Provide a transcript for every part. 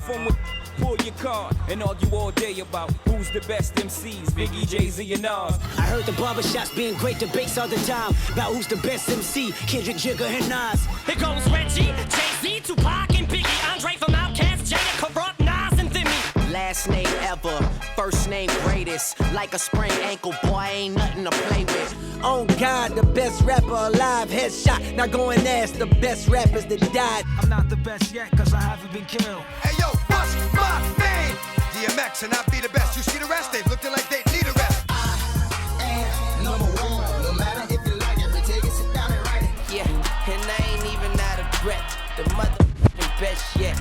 phone with pull your card and argue all day about who's the best MCs, Biggie, Jay-Z, and Nas. I heard the barbershops being great debates all the time about who's the best MC, Kendrick, Jigga, and Nas. It goes Reggie, Jay-Z, Tupac, and Biggie, Andre from Outkast, Jada, Kurupt, Nas, and Thimmy. Last name ever, first name greatest. Like a sprained ankle, boy, ain't nothing to play with. Oh God, the best rapper alive, headshot. Now go and ask the best rappers that died. I'm not the best yet, cause I haven't been killed. Hey yo, what's my name? DMX and I be the best. You see the rest, they looking like they need a rest. I am number one, no matter if you like it, but take it, sit down and write it. Yeah, and I ain't even out of breath. The motherfucking best yet.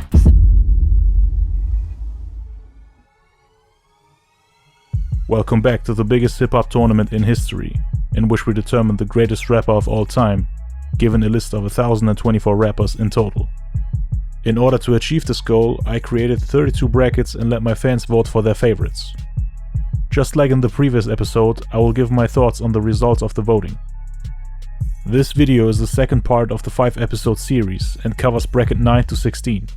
Welcome back to the biggest hip-hop tournament in history, in which we determine the greatest rapper of all time, given a list of 1,024 rappers in total. In order to achieve this goal, I created 32 brackets and let my fans vote for their favorites. Just like in the previous episode, I will give my thoughts on the results of the voting. This video is the second part of the 5-episode series and covers bracket 9 to 16.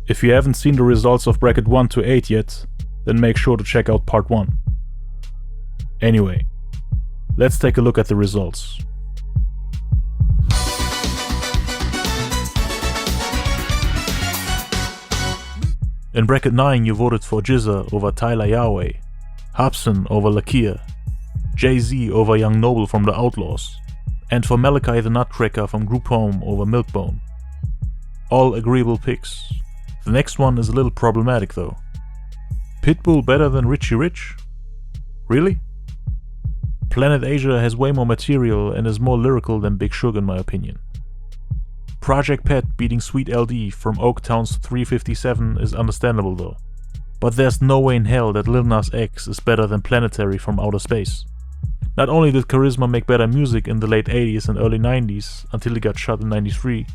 If you haven't seen the results of bracket 1 to 8 yet, then make sure to check out part 1. Anyway, let's take a look at the results. In bracket 9 you voted for GZA over Tyler Yahweh, Hobson over Lakia, Jay-Z over Young Noble from The Outlaws, and for Malachi the Nutcracker from Group Home over Milkbone. All agreeable picks. The next one is a little problematic though. Pitbull better than Ricch? Really? Planet Asia has way more material and is more lyrical than Big Sugar in my opinion. Project Pat beating Sweet LD from Oaktown's 357 is understandable though. But there's no way in hell that Lil Nas X is better than Planetary from Outer Space. Not only did Charisma make better music in the late 80s and early 90s until he got shot in 93,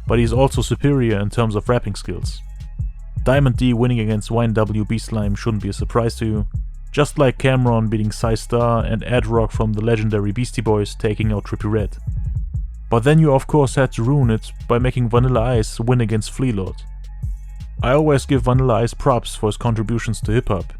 but he's also superior in terms of rapping skills. Diamond D winning against YNW B-Slime shouldn't be a surprise to you, just like Cameron beating Cy Star and Ad Rock from the legendary Beastie Boys taking out Trippie Redd. But then you of course had to ruin it by making Vanilla Ice win against Flea Lord. I always give Vanilla Ice props for his contributions to hip-hop.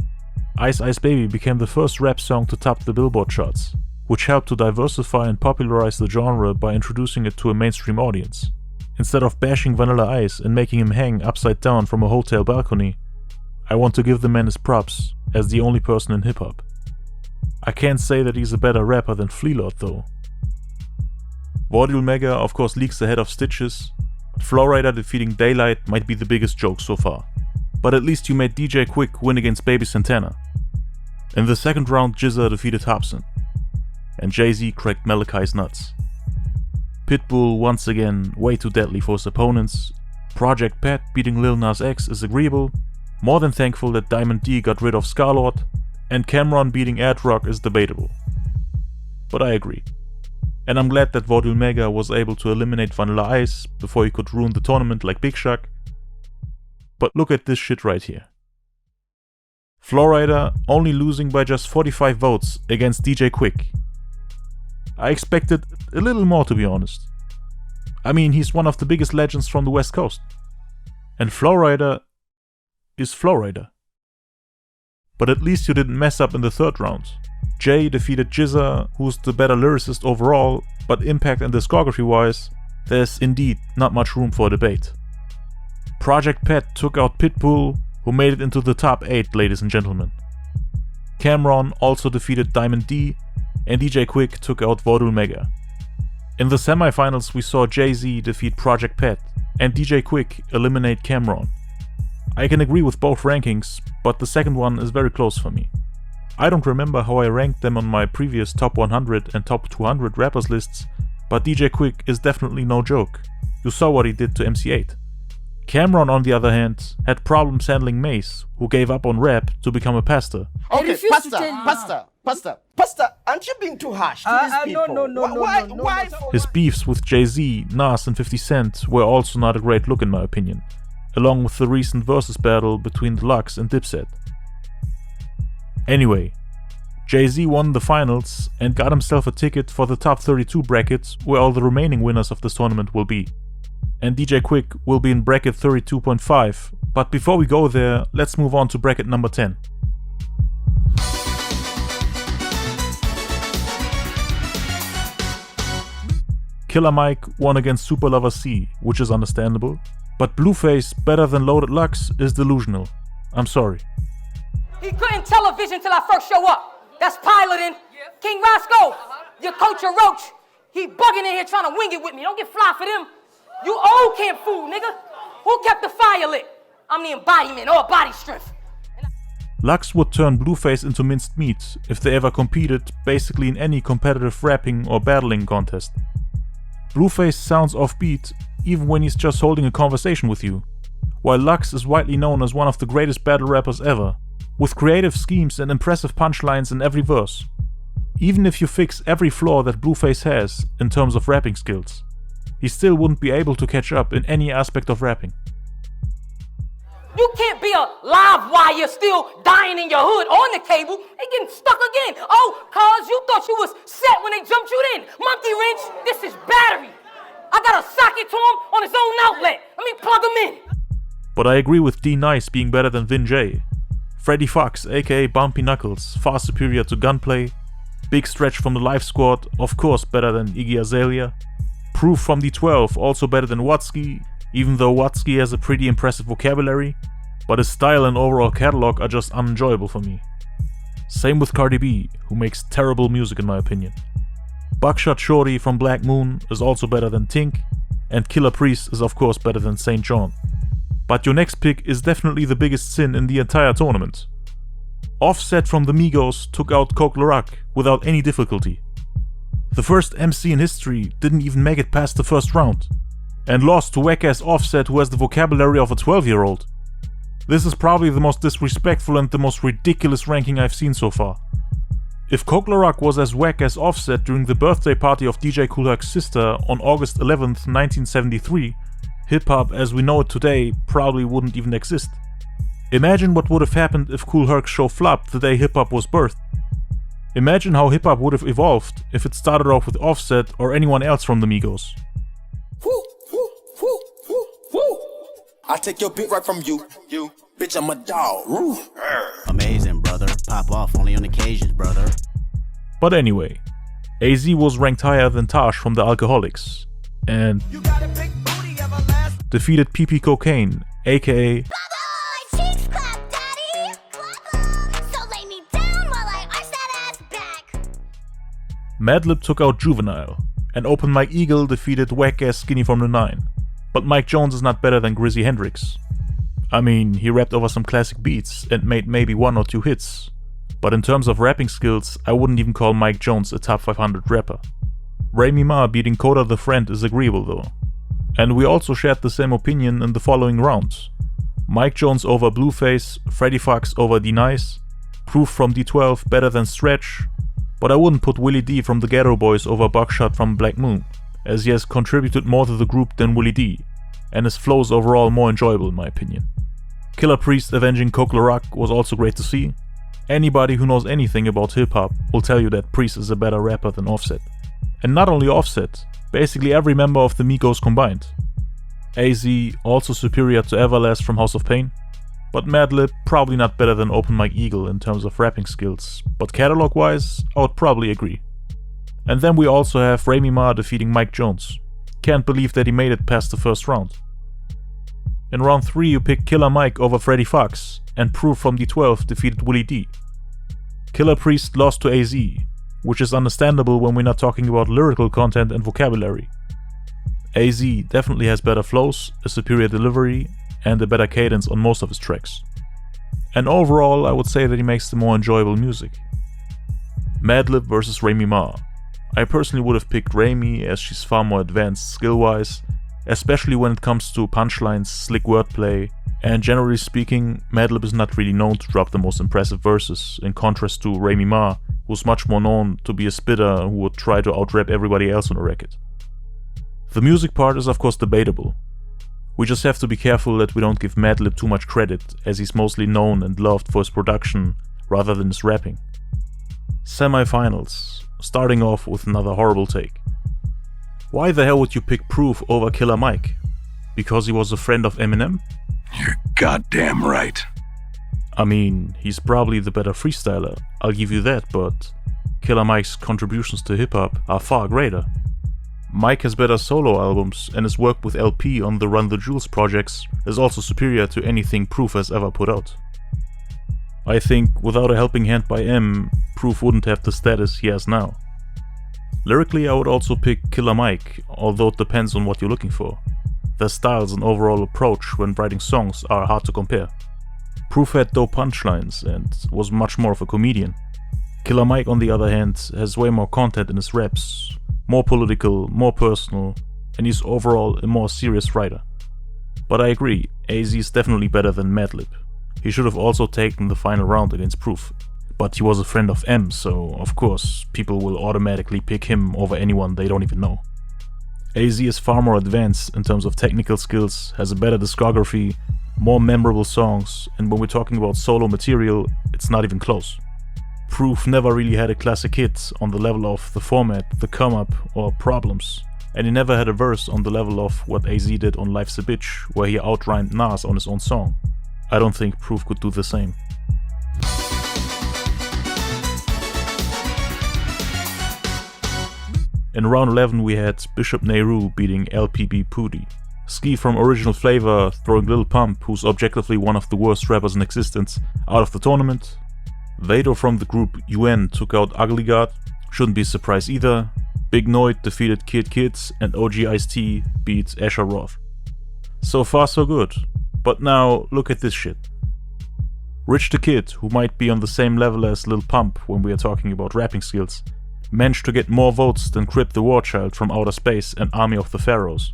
Ice Ice Baby became the first rap song to top the Billboard charts, which helped to diversify and popularize the genre by introducing it to a mainstream audience. Instead of bashing Vanilla Ice and making him hang upside down from a hotel balcony, I want to give the man his props as the only person in hip-hop. I can't say that he's a better rapper than Flea Lord though. Vaudeville Mega of course leaks ahead of Stitches. Flowrider defeating Daylight might be the biggest joke so far, but at least you made DJ Quik win against Baby Santana. In the second round GZA defeated Hobson, and Jay-Z cracked Malachi's nuts. Pitbull once again way too deadly for his opponents. Project Pat beating Lil Nas X is agreeable, more than thankful that Diamond D got rid of Scarlord, and Cameron beating Ad Rock is debatable. But I agree. And I'm glad that Vaudeville Mega was able to eliminate Vanilla Ice before he could ruin the tournament like Big Shaq. But look at this shit right here. Flowrider only losing by just 45 votes against DJ Quik. I expected a little more to be honest. I mean, he's one of the biggest legends from the West Coast. And Flowrider is Flowrider. But at least you didn't mess up in the third round. Jay defeated GZA, who's the better lyricist overall, but impact and discography wise, there's indeed not much room for debate. Project Pat took out Pitbull, who made it into the top 8, ladies and gentlemen. Cameron also defeated Diamond D, and DJ Quik took out Vaudeville Mega. In the semifinals we saw Jay-Z defeat Project Pat, and DJ Quik eliminate Cameron. I can agree with both rankings, but the second one is very close for me. I don't remember how I ranked them on my previous top 100 and top 200 rappers lists, but DJ Quik is definitely no joke. You saw what he did to MC8. Cameron, on the other hand, had problems handling Mace, who gave up on rap to become a pastor. Okay, Pastor, aren't you being too harsh to these people? Why? His beefs with Jay-Z, Nas and 50 Cent were also not a great look in my opinion, along with the recent versus battle between Deluxe and Dipset. Anyway, Jay-Z won the finals and got himself a ticket for the top 32 bracket where all the remaining winners of this tournament will be. And DJ Quik will be in bracket 32.5, But before we go there, let's move on to bracket number 10. Killer Mike won against Super Lover C, which is understandable, but Blueface better than Loaded Lux is delusional. I'm sorry. He couldn't television till I first show up. That's piloting. King Roscoe, your coach your roach. He bugging in here trying to wing it with me. Don't get fly for them. You old camp fool, nigga. Who kept the fire lit? I'm the embodiment, all body strength. Lux would turn Blueface into minced meat if they ever competed basically in any competitive rapping or battling contest. Blueface sounds offbeat even when he's just holding a conversation with you, while Lux is widely known as one of the greatest battle rappers ever, with creative schemes and impressive punchlines in every verse. Even if you fix every flaw that Blueface has in terms of rapping skills, he still wouldn't be able to catch up in any aspect of rapping. You can't be a live wire still dying in your hood on the cable and getting stuck again. Oh, cause you thought you was set when they jumped you in. Monkey wrench, this is battery. I got a socket to him on his own outlet. Let me plug him in. But I agree with D Nice being better than Vin J. Freddie Fox, aka Bumpy Knuckles, far superior to Gunplay. Big Stretch from the Life Squad, of course better than Iggy Azalea. Proof from D12, also better than Watsky, even though Watsky has a pretty impressive vocabulary, but his style and overall catalog are just unenjoyable for me. Same with Cardi B, who makes terrible music in my opinion. Buckshot Shorty from Black Moon is also better than Tink, and Killer Priest is of course better than St. John. But your next pick is definitely the biggest sin in the entire tournament. Offset from the Migos took out Ller without any difficulty. The first MC in history didn't even make it past the first round, and lost to whack-ass Offset who has the vocabulary of a 12-year-old. This is probably the most disrespectful and the most ridiculous ranking I've seen so far. If Ller was as whack as Offset during the birthday party of DJ Kool Herc's sister on August 11th, 1973, hip-hop as we know it today probably wouldn't even exist. Imagine what would have happened if Kool Herc's show flopped the day hip-hop was birthed. Imagine how hip-hop would have evolved if it started off with Offset or anyone else from the Migos. I take your bit right from you. Bitch, I'm a dog. Amazing, brother. Pop off only on occasions, brother. But anyway, AZ was ranked higher than Taj from the Alcoholics, and defeated PP Cocaine, aka Madlib took out Juvenile, and Open Mike Eagle defeated whack-ass Skinny from the 9. But Mike Jones is not better than Grizzy Hendrix. I mean, he rapped over some classic beats and made maybe 1 or 2 hits. But in terms of rapping skills, I wouldn't even call Mike Jones a top 500 rapper. Remy Ma beating Coda the Friend is agreeable though. And we also shared the same opinion in the following rounds. Mike Jones over Blueface, Freddie Fox over D Nice, Proof from D12 better than Stretch, but I wouldn't put Willie D from the Ghetto Boys over Buckshot from Black Moon, as he has contributed more to the group than Willie D, and his flows overall more enjoyable in my opinion. Killer Priest avenging Ller was also great to see. Anybody who knows anything about hip-hop will tell you that Priest is a better rapper than Offset. And not only Offset, basically every member of the Migos combined. AZ also superior to Everlast from House of Pain, but Madlib probably not better than Open Mike Eagle in terms of rapping skills, but catalog-wise, I would probably agree. And then we also have Remy Ma defeating Mike Jones. Can't believe that he made it past the first round. In round 3 you picked Killer Mike over Freddie Fox, and Proof from D12 defeated Willie D. Killer Priest lost to AZ, which is understandable when we're not talking about lyrical content and vocabulary. AZ definitely has better flows, a superior delivery, and a better cadence on most of his tracks. And overall I would say that he makes the more enjoyable music. Madlib versus Remy Ma. I personally would have picked Remy as she's far more advanced skill-wise, especially when it comes to punchlines, slick wordplay, and generally speaking, Madlib is not really known to drop the most impressive verses, in contrast to Remy Ma, who's much more known to be a spitter who would try to out-rap everybody else on a record. The music part is of course debatable. We just have to be careful that we don't give Madlib too much credit, as he's mostly known and loved for his production rather than his rapping. Semi-finals, starting off with another horrible take. Why the hell would you pick Proof over Killer Mike? Because he was a friend of Eminem? You're goddamn right. I mean, he's probably the better freestyler, I'll give you that, but Killer Mike's contributions to hip-hop are far greater. Mike has better solo albums, and his work with LP on the Run the Jewels projects is also superior to anything Proof has ever put out. I think without a helping hand by M, Proof wouldn't have the status he has now. Lyrically, I would also pick Killer Mike, although it depends on what you're looking for. Their styles and overall approach when writing songs are hard to compare. Proof had dope punchlines and was much more of a comedian. Killer Mike, on the other hand, has way more content in his raps, more political, more personal, and he's overall a more serious writer. But I agree, AZ is definitely better than Madlib. He should have also taken the final round against Proof, but he was a friend of M, so of course people will automatically pick him over anyone they don't even know. AZ is far more advanced in terms of technical skills, has a better discography, more memorable songs, and when we're talking about solo material, it's not even close. Proof never really had a classic hit on the level of The Format, The Come Up, or Problems, and he never had a verse on the level of what AZ did on Life's a Bitch, where he outrhymed Nas on his own song. I don't think Proof could do the same. In round 11 we had Bishop Nehru beating LPB Pudi, Ski from Original Flavor throwing Lil Pump, who's objectively one of the worst rappers in existence, out of the tournament. Vado from the group UN took out Ugly God, shouldn't be a surprise either. Big Noid defeated Kid Kids, and OG Ice-T beat Asher Roth. So far so good, but now look at this shit. Ricch the Kid, who might be on the same level as Lil Pump when we are talking about rapping skills, managed to get more votes than Crip the Warchild from Outer Space and Army of the Pharaohs.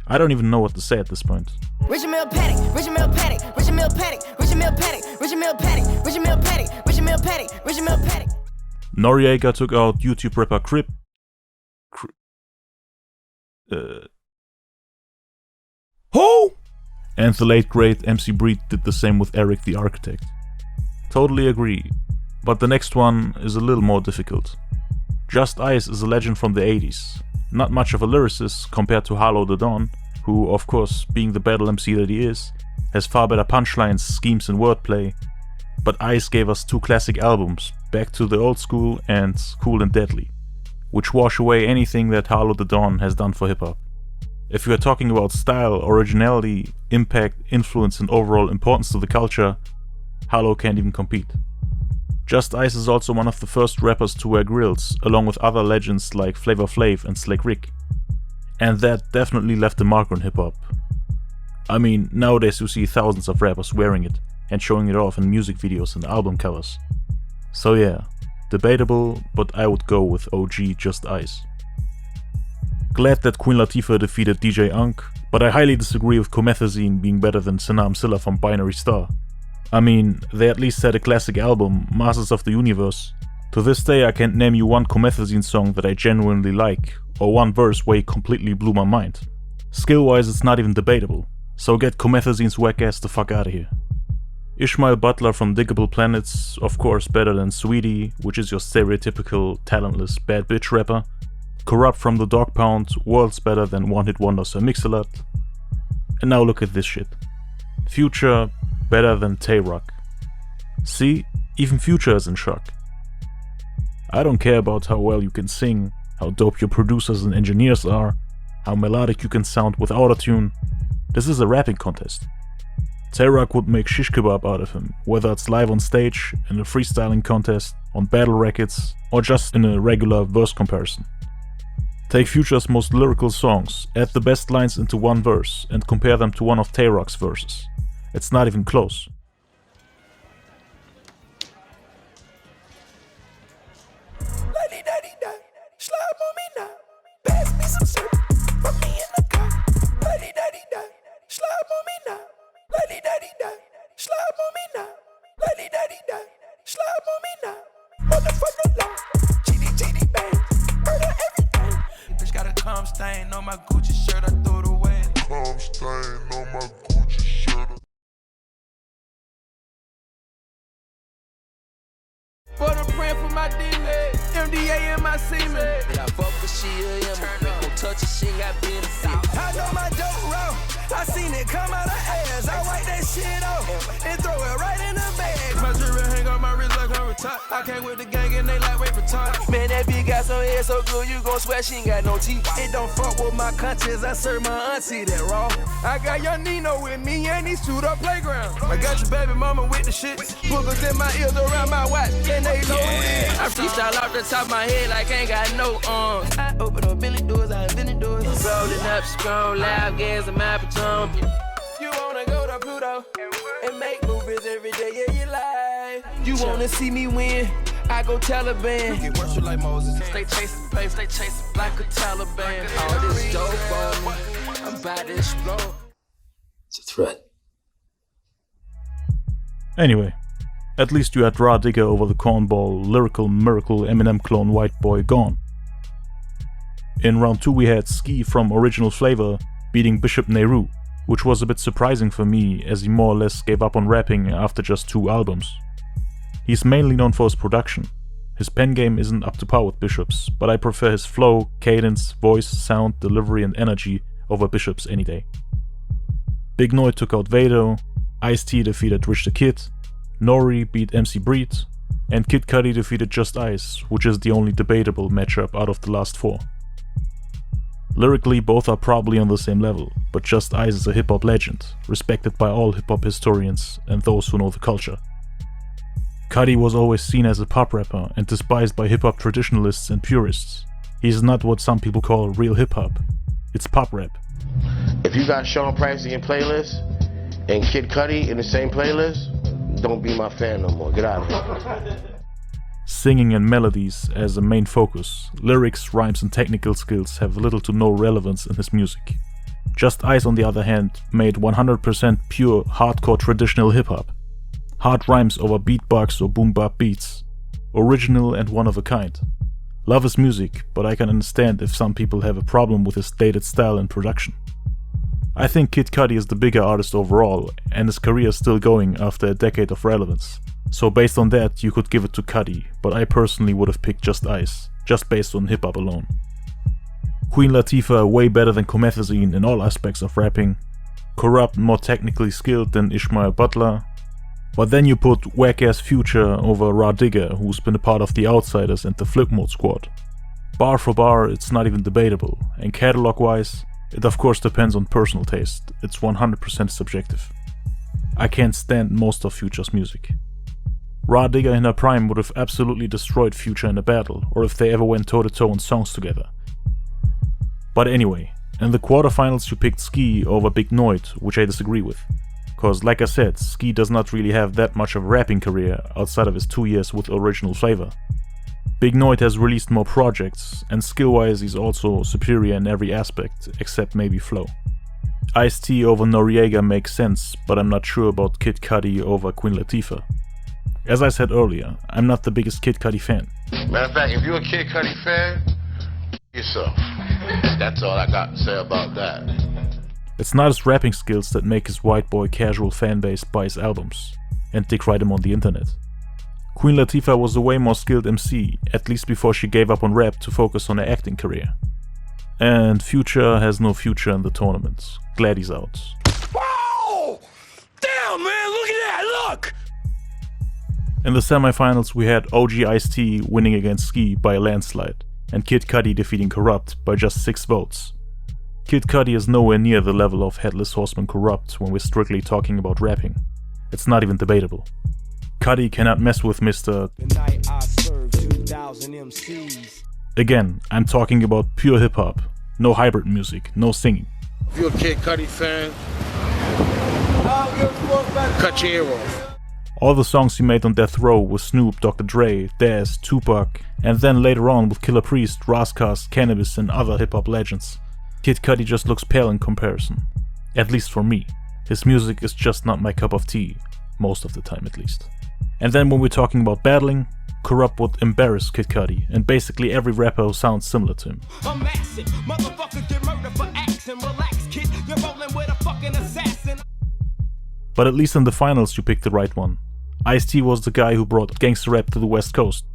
I don't even know what to say at this point. Richard Mill Paddock, Richard Mill Paddock, Richard Mill Paddock, Richard Mill Paddock, Richard Mill Paddock, Richard Mill Paddock, Richard Mill Paddock, Richard Mill Paddock. Noriega took out YouTube rapper Crip. Who? And the late great MC Breed did the same with Eric the Architect. Totally agree, but the next one is a little more difficult. Just Ice is a legend from the 80s. Not much of a lyricist compared to Harlow the Don, who, of course, being the battle MC that he is, has far better punchlines, schemes and wordplay, but Ice gave us two classic albums, Back to the Old School and Cool and Deadly, which wash away anything that Harlow the Don has done for hip-hop. If you are talking about style, originality, impact, influence and overall importance to the culture, Harlow can't even compete. Just Ice is also one of the first rappers to wear grills, along with other legends like Flavor Flav and Slick Rick. And that definitely left a mark on hip-hop. I mean, nowadays you see thousands of rappers wearing it and showing it off in music videos and album covers. So yeah, debatable, but I would go with OG Just Ice. Glad that Queen Latifah defeated DJ Unk, but I highly disagree with Comethazine being better than Sanam Silla from Binary Star. I mean, they at least had a classic album, Masters of the Universe. To this day I can't name you one Comethazine song that I genuinely like, or one verse where he completely blew my mind. Skill-wise it's not even debatable, so get Comethazine's whack ass the fuck out of here. Ishmael Butler from Diggable Planets, of course better than Saweetie, which is your stereotypical, talentless, bad bitch rapper. Kurupt from the Dog Pound, worlds better than One Hit Wonder Sir Mix-a-Lot. And now look at this shit. Future, better than Tay-Rock. See, even Future is in shock. I don't care about how well you can sing, how dope your producers and engineers are, how melodic you can sound with autotune. This is a rapping contest. Tay-Rock would make shish kebab out of him, whether it's live on stage, in a freestyling contest, on battle records, or just in a regular verse comparison. Take Future's most lyrical songs, add the best lines into one verse, and compare them to one of Tay-Rock's verses. It's not even close. Slide on me now. Pass me some syrup. Put me in the car. Lady-daddy-da. Slide on me now. Lady-daddy-da. Slide on me now. Lady-daddy-da. Slide on me now. Motherfucker law. GD bang. Murder everything. Bitch got a cum stain on my Gucci shirt. I threw it away. Cum stain on my Gucci shirt. But I'm praying for my demons. MDA in my semen. Yeah, I fuck with she a Emma. Don't touch it, she ain't got being a fit. I know my dope roll. I seen it come out of ass. I wipe that shit off and throw it right in the bag. My jewelry hang on my wrist like I'm retired. I came with the gang and they like wait for time. Man, that bitch got some hair so good you gon' swear she ain't got no teeth. It don't fuck with my conscience. I serve my auntie that raw. I got young Nino with me and these two the playground. I got your baby mama with the shit. Boogers in my ears around my watch and they know it. I freestyle off the top of my head like I ain't got no arms. I open up Billy doors, I invented doors. Rolling up, scroll, loud gas in my baton. You wanna go to Pluto and make movies every day of your life. You wanna see me win? I go Taliban. Get worship like Moses. Stay chasing fame, stay chasing like a Taliban. All this dope on me, I'm about to explode. It's a threat. Anyway, at least you had Raw Digger over the cornball, lyrical miracle Eminem clone White Boy gone. In round 2 we had Ski from Original Flavor beating Bishop Nehru, which was a bit surprising for me as he more or less gave up on rapping after just 2 albums. He's mainly known for his production. His pen game isn't up to par with Bishop's, but I prefer his flow, cadence, voice, sound, delivery and energy over Bishop's any day. Big Noi took out Vado, Ice-T defeated Ricch the Kid, Nore beat MC Breed, and Kid Cudi defeated Just Ice, which is the only debatable matchup out of the last 4. Lyrically, both are probably on the same level, but Just Ice is a hip-hop legend, respected by all hip-hop historians and those who know the culture. Cudi was always seen as a pop rapper and despised by hip-hop traditionalists and purists. He is not what some people call real hip-hop. It's pop rap. If you got Sean Price in your playlist and Kid Cudi in the same playlist, don't be my fan no more. Get out of here. Singing and melodies as a main focus, lyrics, rhymes and technical skills have little to no relevance in his music. Just Ice on the other hand made 100% pure hardcore traditional hip-hop. Hard rhymes over beatbox or boom bap beats. Original and one of a kind. Love his music, but I can understand if some people have a problem with his dated style and production. I think Kid Cudi is the bigger artist overall, and his career is still going after a decade of relevance. So based on that, you could give it to Cudi, but I personally would have picked Just Ice, just based on hip-hop alone. Queen Latifah way better than Comethazine in all aspects of rapping. Kurupt more technically skilled than Ishmael Butler. But then you put whack-ass Future over Raw Digger, who's been a part of the Outsiders and the Flip Mode squad. Bar for bar, it's not even debatable, and catalog-wise, it of course depends on personal taste, it's 100% subjective. I can't stand most of Future's music. Raw Digger in her prime would have absolutely destroyed Future in a battle, or if they ever went toe-to-toe in songs together. But anyway, in the quarterfinals you picked Ski over Big Noit, which I disagree with. Cause like I said, Ski does not really have that much of a rapping career outside of his 2 years with Original Flavor. Big Noit has released more projects, and skill-wise he's also superior in every aspect, except maybe flow. Ice-T over Noriega makes sense, but I'm not sure about Kid Cudi over Queen Latifah. As I said earlier, I'm not the biggest Kid Cudi fan. Matter of fact, if you're a Kid Cudi fan, yourself. That's all I got to say about that. It's not his rapping skills that make his white boy casual fanbase buy his albums and dick ride him on the internet. Queen Latifah was a way more skilled MC, at least before she gave up on rap to focus on her acting career. And Future has no future in the tournament. Glad he's out. Whoa! Damn, man, look at that, look! In the semifinals we had OG Ice-T winning against Ski by a landslide, and Kid Cudi defeating Kurupt by just 6 votes. Kid Cudi is nowhere near the level of Headless Horseman Kurupt when we're strictly talking about rapping. It's not even debatable. Cudi cannot mess with Mr. Tonight I serve 2,000 MCs. Again, I'm talking about pure hip-hop. No hybrid music, no singing. If you're a Kid Cudi fan, cut your ear off. All the songs he made on Death Row with Snoop, Dr. Dre, Daz, Tupac, and then later on with Killah Priest, Razzcast, Cannabis and other hip-hop legends. Kid Cudi just looks pale in comparison. At least for me. His music is just not my cup of tea. Most of the time at least. And then when we're talking about battling, Kurupt would embarrass Kid Cudi, and basically every rapper who sounds similar to him. But at least in the finals you picked the right one. Ice-T was the guy who brought gangster rap to the West Coast.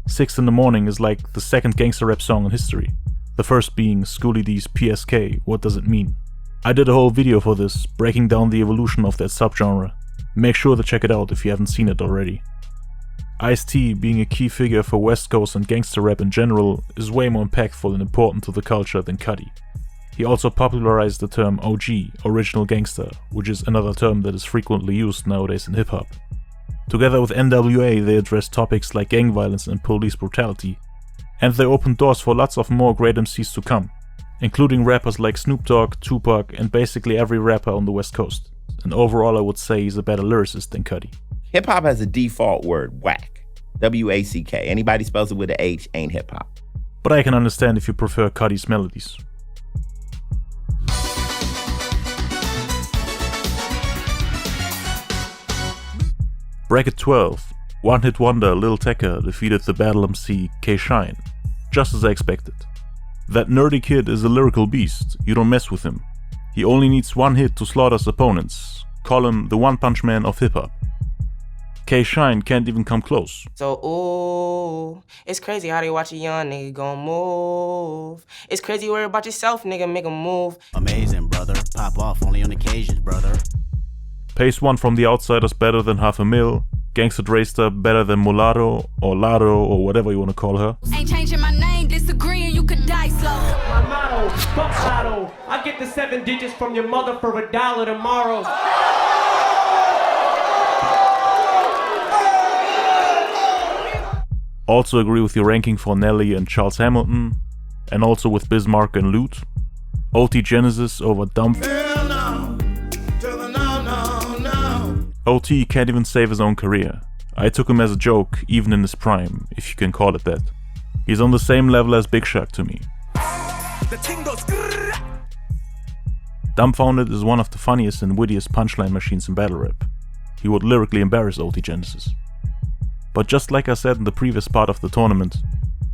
6 in the Morning is like the second gangster rap song in history. The first being Schoolie D's PSK, What Does It Mean? I did a whole video for this, breaking down the evolution of that subgenre. Make sure to check it out if you haven't seen it already. Ice-T, being a key figure for West Coast and gangster rap in general, is way more impactful and important to the culture than Cudi. He also popularized the term OG, original gangster, which is another term that is frequently used nowadays in hip-hop. Together with NWA, they addressed topics like gang violence and police brutality, and they opened doors for lots of more great MCs to come, including rappers like Snoop Dogg, Tupac, and basically every rapper on the West Coast. And overall I would say he's a better lyricist than Cudi. Hip-hop has a default word, whack. W-A-C-K. Anybody spells it with an H ain't hip-hop. But I can understand if you prefer Cudi's melodies. Bracket 12. One-hit wonder Lil Tecca defeated the battle MC K-Shine. Just as I expected. That nerdy kid is a lyrical beast, you don't mess with him. He only needs one hit to slaughter his opponents. Call him the one-punch man of hip-hop. K-Shine can't even come close. So, ooh, it's crazy how they watch a young nigga gon' move. It's crazy worry about yourself, nigga, make a move. Amazing, brother. Pop off only on occasions, brother. Pace 1 from The Outsiders better than $500,000. Gangsta Drayster better than Mulatto or Laro or whatever you wanna call her. Ain't changing my name, disagreeing, you could die slow. My motto, fuck lotto. I get the 7 digits from your mother for $1 tomorrow. Also agree with your ranking for Nelly and Charles Hamilton, and also with Bismarck and Loot. OT Genesis over Dump. OT can't even save his own career. I took him as a joke, even in his prime, if you can call it that. He's on the same level as Big Shaq to me. Dumbfounded is one of the funniest and wittiest punchline machines in battle rap. He would lyrically embarrass OT Genesis. But just like I said in the previous part of the tournament,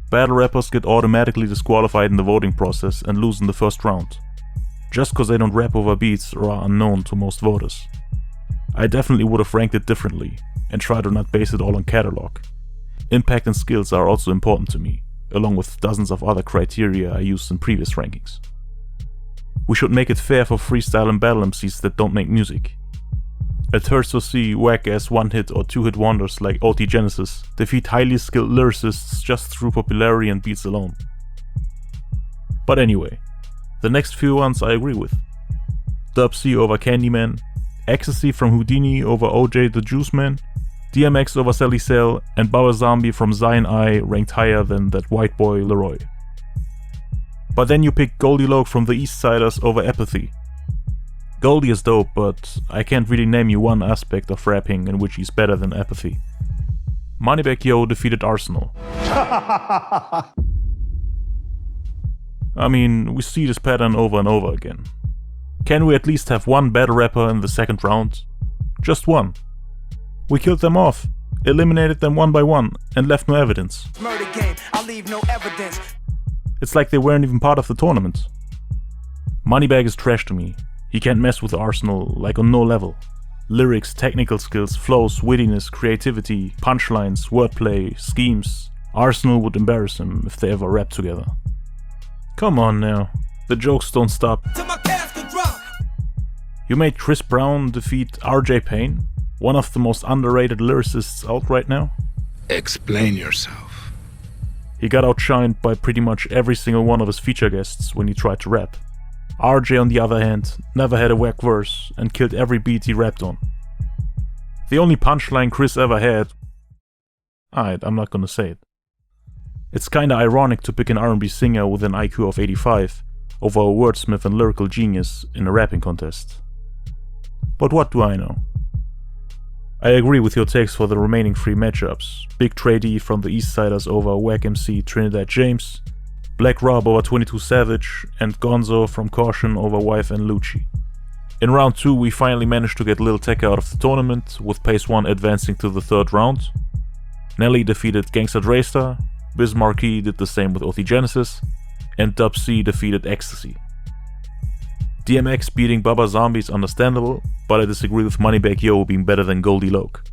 battle rappers get automatically disqualified in the voting process and lose in the first round, just cause they don't rap over beats or are unknown to most voters. I definitely would have ranked it differently, and try to not base it all on catalog. Impact and skills are also important to me, along with dozens of other criteria I used in previous rankings. We should make it fair for freestyle and battle MCs that don't make music. It hurts to see whack-ass one-hit or two-hit wonders like OT Genesis defeat highly skilled lyricists just through popularity and beats alone. But anyway, the next few ones I agree with. Dub C over Candyman, Ecstasy from Houdini over OJ the Juice Man, DMX over Sally Cell, and Baba Zombie from Zion I ranked higher than that white boy Leroy. But then you pick Goldie from the Eastsiders over Apathy. Goldie is dope, but I can't really name you one aspect of rapping in which he's better than Apathy. Moneybagg Yo defeated Arsenal. I mean, we see this pattern over and over again. Can we at least have one battle rapper in the second round? Just one. We killed them off, eliminated them one by one, and left no evidence. Murder game, I'll leave no evidence. It's like they weren't even part of the tournament. Moneybagg is trash to me. He can't mess with Arsenal, like on no level. Lyrics, technical skills, flows, wittiness, creativity, punchlines, wordplay, schemes. Arsenal would embarrass him if they ever rapped together. Come on now, the jokes don't stop. You made Chris Brown defeat RJ Payne, one of the most underrated lyricists out right now? Explain yourself. He got outshined by pretty much every single one of his feature guests when he tried to rap. RJ, on the other hand, never had a whack verse and killed every beat he rapped on. The only punchline Chris ever had... I'm not gonna say it. It's kinda ironic to pick an R&B singer with an IQ of 85 over a wordsmith and lyrical genius in a rapping contest. But what do I know? I agree with your takes for the remaining 3 matchups. Big Tradie from the Eastsiders over Wack MC Trinidad James, Black Rob over 22 Savage, and Gonzo from Caution over Wife and Lucci. In round 2 we finally managed to get Lil Tecca out of the tournament, with Pace 1 advancing to the 3rd round. Nelly defeated Gangsta Drayster, Biz Markie did the same with OT Genesis, and Dub C defeated Ecstasy. DMX beating Baba Zombie is understandable, but I disagree with Moneybagg Yo being better than Goldie Loc.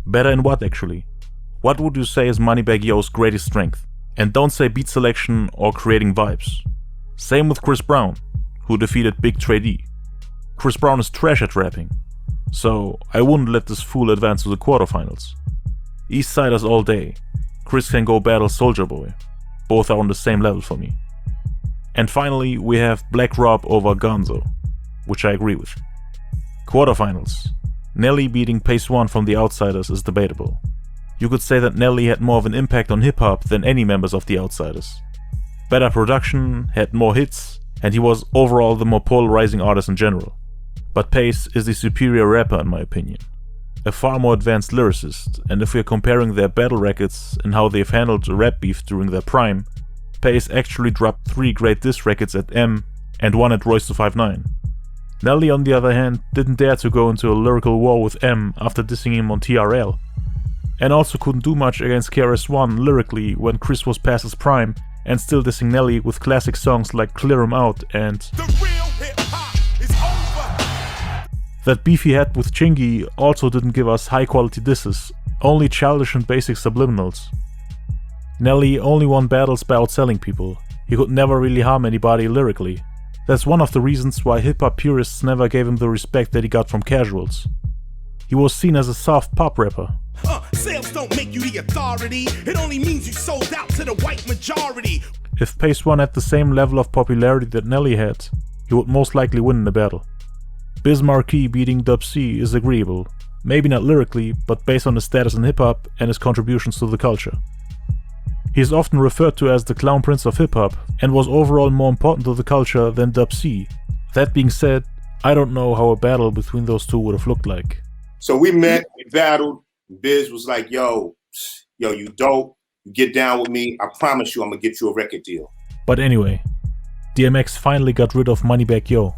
Better in what actually? What would you say is Moneybagg Yo's greatest strength? And don't say beat selection or creating vibes. Same with Chris Brown. who defeated Big Trippie. Chris Brown is trash at rapping, so I wouldn't let this fool advance to the quarterfinals. Eastsiders all day. Chris can go battle Soulja Boy. Both are on the same level for me. And finally, we have Black Rob over Gonzo, which I agree with. Quarterfinals. Nelly beating Pace One from the Outsiders is debatable. You could say that Nelly had more of an impact on hip-hop than any members of the Outsiders. Better production, had more hits, and he was overall the more polarizing artist in general. But Pace is the superior rapper in my opinion. A far more advanced lyricist, and if we're comparing their battle records and how they've handled rap beef during their prime, Pace actually dropped 3 great diss records at M and 1 at Royce da 5'9". Nelly, on the other hand, didn't dare to go into a lyrical war with M after dissing him on TRL, and also couldn't do much against KRS-One lyrically when Chris was past his prime and still dissing Nelly with classic songs like Clear 'Em Out and The real hip-hop is over. That beef he had with Chingy also didn't give us high quality disses, only childish and basic subliminals. Nelly only won battles by outselling people. He could never really harm anybody lyrically. That's one of the reasons why hip-hop purists never gave him the respect that he got from casuals. He was seen as a soft pop rapper. Sales don't make you the authority. It only means you sold out to the white majority. If Pace One had the same level of popularity that Nelly had, he would most likely win in the battle. Biz Markie beating Dub C is agreeable, maybe not lyrically, but based on his status in hip-hop and his contributions to the culture. He is often referred to as the Clown Prince of hip-hop and was overall more important to the culture than Dub C. That being said, I don't know how a battle between those two would have looked like. So we met, we battled. Biz was like, yo, you dope. You get down with me. I promise you I'm gonna get you a record deal. But anyway, DMX finally got rid of Moneybagg Yo.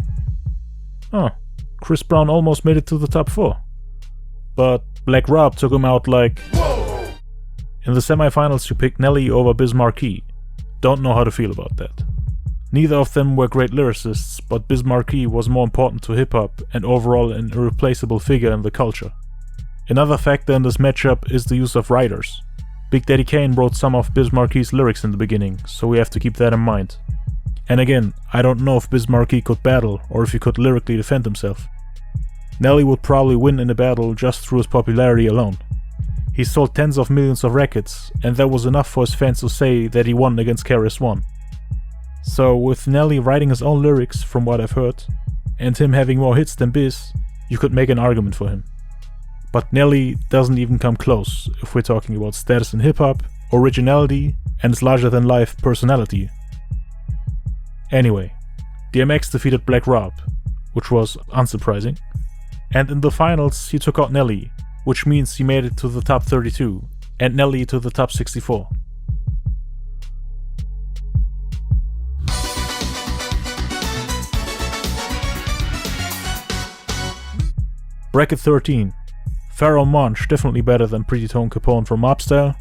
Chris Brown almost made it to the top 4. But Black Rob took him out like... Whoa! In the semifinals you picked Nelly over Biz Markie. Don't know how to feel about that. Neither of them were great lyricists, but Biz Markie was more important to hip-hop and overall an irreplaceable figure in the culture. Another factor in this matchup is the use of writers. Big Daddy Kane wrote some of Biz Markie's lyrics in the beginning, so we have to keep that in mind. And again, I don't know if Biz Markie could battle or if he could lyrically defend himself. Nelly would probably win in a battle just through his popularity alone. He sold tens of millions of records, and that was enough for his fans to say that he won against KRS-One. So with Nelly writing his own lyrics, from what I've heard, and him having more hits than Biz, you could make an argument for him. But Nelly doesn't even come close if we're talking about status in hip-hop, originality, and his larger-than-life personality. Anyway, DMX defeated Black Rob, which was unsurprising, and in the finals he took out Nelly, which means he made it to the top 32, and Nelly to the top 64. Bracket 13. Pharoahe Monch definitely better than Pretty Tone Capone from Mobstyle.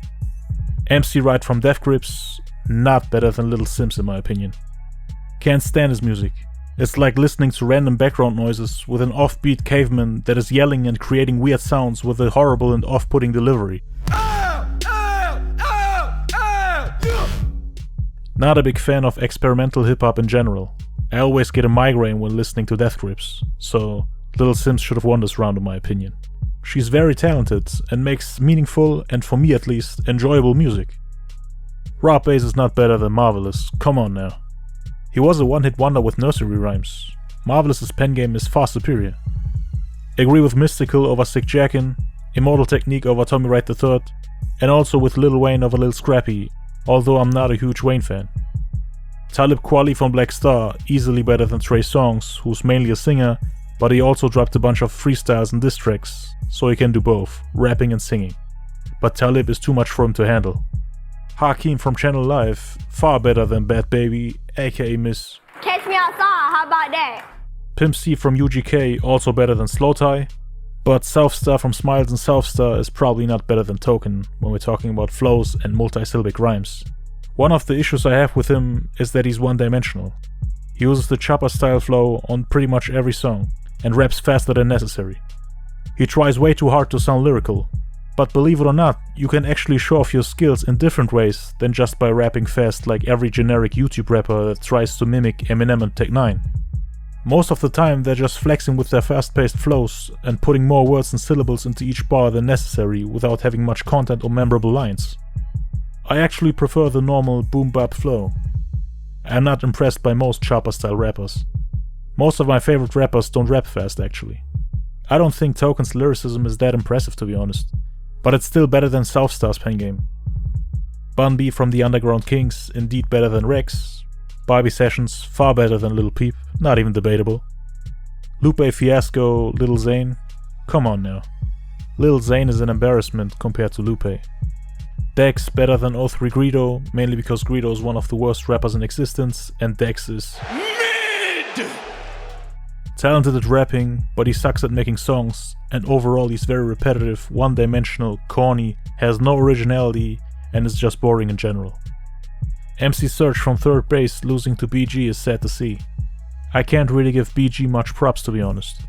MC Right from Def Grips not better than Little Simz in my opinion. Can't stand his music. It's like listening to random background noises with an offbeat caveman that is yelling and creating weird sounds with a horrible and off-putting delivery. Not a big fan of experimental hip-hop in general. I always get a migraine when listening to Def Grips, so Little Simz should have won this round in my opinion. She's very talented and makes meaningful and, for me at least, enjoyable music. Rob Bass is not better than Marvelous, come on now. He was a one-hit wonder with nursery rhymes. Marvelous's pen game is far superior. Agree with Mystical over Sick Jackin', Immortal Technique over Tommy Wright III, and also with Lil Wayne over Lil Scrappy, although I'm not a huge Wayne fan. Talib Kweli from Black Star, easily better than Trey Songz, who's mainly a singer, but he also dropped a bunch of freestyles and diss tracks, so he can do both, rapping and singing. But Talib is too much for him to handle. Hakeem from Channel Live, far better than Bad Baby, aka Miss. Catch me outside, how about that? Pimp C from UGK, also better than Slow Tie. But Southstar from Smiles and Southstar is probably not better than Token when we're talking about flows and multisyllabic rhymes. One of the issues I have with him is that he's one-dimensional. He uses the chopper style flow on pretty much every song, and raps faster than necessary. He tries way too hard to sound lyrical, but believe it or not, you can actually show off your skills in different ways than just by rapping fast like every generic YouTube rapper that tries to mimic Eminem and Tech 9. Most of the time they're just flexing with their fast-paced flows and putting more words and syllables into each bar than necessary without having much content or memorable lines. I actually prefer the normal boom-bap flow. I'm not impressed by most chopper-style rappers. Most of my favorite rappers don't rap fast, actually. I don't think Token's lyricism is that impressive, to be honest, but it's still better than Southstar's pen game. Bun B from the Underground Kings, indeed better than Ricch. Barbie Sessions, far better than Lil Peep, not even debatable. Lupe, Fiasco, Lil Zane, come on now. Lil Zane is an embarrassment compared to Lupe. Dex better than 03 Greedo, mainly because Greedo is one of the worst rappers in existence, and Dex is mid! Talented at rapping, but he sucks at making songs, and overall he's very repetitive, one-dimensional, corny, has no originality, and is just boring in general. MC Serge from third base losing to BG is sad to see. I can't really give BG much props, to be honest.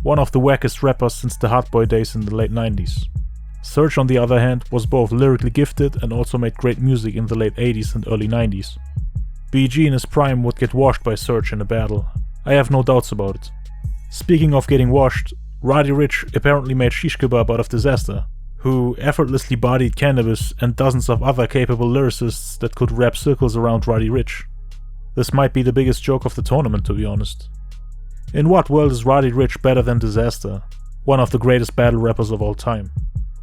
One of the wackest rappers since the Hot Boy days in the late 90s. Serge, on the other hand, was both lyrically gifted and also made great music in the late 80s and early 90s. BG in his prime would get washed by Serge in a battle. I have no doubts about it. Speaking of getting washed, Roddy Ricch apparently made shish kebab out of Disaster, who effortlessly bodied Cannabis and dozens of other capable lyricists that could wrap circles around Roddy Ricch. This might be the biggest joke of the tournament, to be honest. In what world is Roddy Ricch better than Disaster, one of the greatest battle rappers of all time?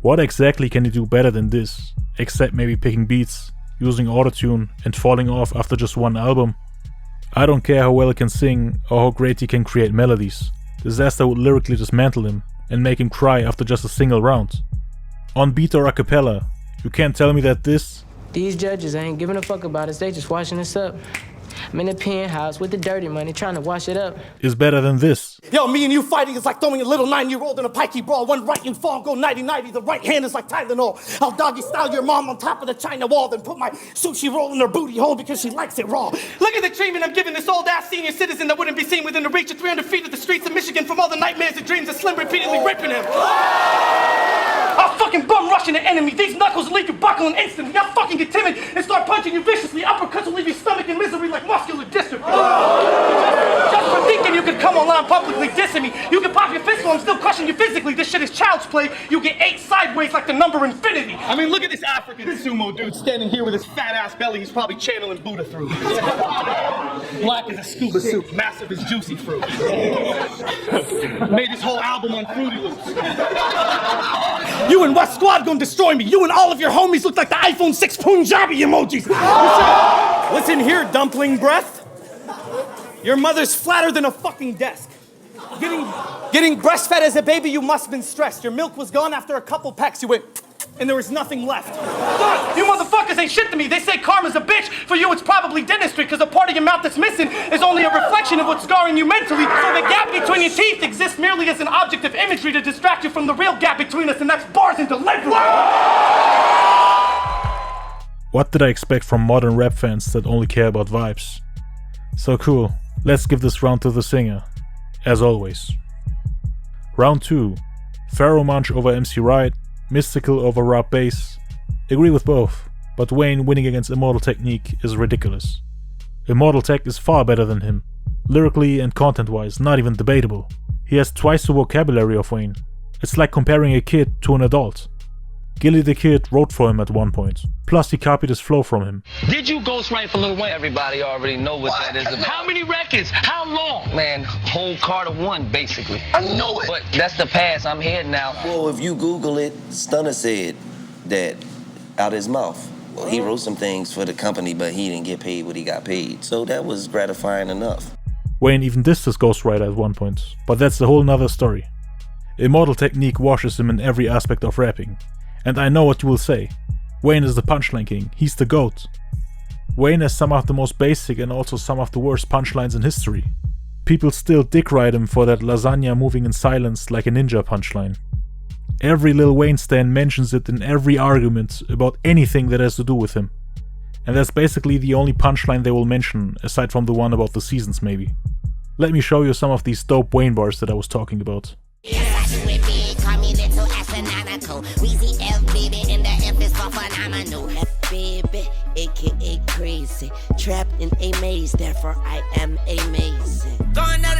What exactly can he do better than this, except maybe picking beats, using autotune, and falling off after just one album? I don't care how well he can sing or how great he can create melodies. Disaster would lyrically dismantle him and make him cry after just a single round. On beat or a cappella, you can't tell me that this... These judges ain't giving a fuck about us, they just washing us up. I'm in the penthouse with the dirty money trying to wash it up. Is better than this. Yo, me and you fighting is like throwing a little 9-year-old in a pikey brawl. One right you fall, go 90-90. The right hand is like Tylenol. I'll doggy style your mom on top of the China wall, then put my sushi roll in her booty hole because she likes it raw. Look at the treatment I'm giving this old-ass senior citizen that wouldn't be seen within the reach of 300 feet of the streets of Michigan from all the nightmares and dreams of Slim repeatedly raping him. I'll fucking bum rushing the enemy. These knuckles will leave you buckling instantly. I'll fucking get timid and start punching you viciously. Uppercuts will leave your stomach in misery like muscular dystrophy. Just for thinking you could come online publicly dissing me. You can pop your fist while I'm still crushing you physically. This shit is child's play. You get 8 sideways like the number infinity. I mean, look at this African sumo dude standing here with his fat ass belly. He's probably channeling Buddha through. Black as a scuba suit, massive as juicy fruit. Made his whole album on Fruity Loops. You and West Squad gonna destroy me. You and all of your homies look like the iPhone 6 Punjabi emojis. Listen here, dumpling breath. Your mother's flatter than a fucking desk. Getting breastfed as a baby, you must have been stressed. Your milk was gone after a couple packs. You went, and there was nothing left. Fuck, you motherfuckers ain't shit to me. They say karma's a bitch. For you, it's probably dentistry, because the part of your mouth that's missing is only a reflection of what's scarring you mentally. So the gap between your teeth exists merely as an object of imagery to distract you from the real gap between us, and that's bars and delivery. What did I expect from modern rap fans that only care about vibes? So cool, let's give this round to the singer, as always. Round 2, Pharoahe Monch over MC Right, Mystical over Rob Bass. Agree with both, but Wayne winning against Immortal Technique is ridiculous. Immortal Tech is far better than him, lyrically and content-wise, not even debatable. He has twice the vocabulary of Wayne. It's like comparing a kid to an adult. Gilly the Kid wrote for him at one point, plus he copied his flow from him. Did you ghostwrite for Lil Wayne? Everybody already know what that is about. How many records? How long? Man, whole Carter 1, basically. I know it. But that's the past, I'm here now. Well, if you Google it, Stunner said that out his mouth. Well, he wrote some things for the company, but he didn't get paid what he got paid. So that was gratifying enough. Wayne even dissed his ghostwriter at one point, but that's a whole nother story. Immortal Technique washes him in every aspect of rapping. And I know what you will say. Wayne is the punchline king, he's the GOAT. Wayne has some of the most basic and also some of the worst punchlines in history. People still dick ride him for that lasagna moving in silence like a ninja punchline. Every Lil Wayne stan mentions it in every argument about anything that has to do with him. And that's basically the only punchline they will mention, aside from the one about the seasons maybe. Let me show you some of these dope Wayne bars that I was talking about. Weezy F, baby, and the F is for phenomenal. Baby, aka crazy, trapped in a maze, therefore I am amazing. Going out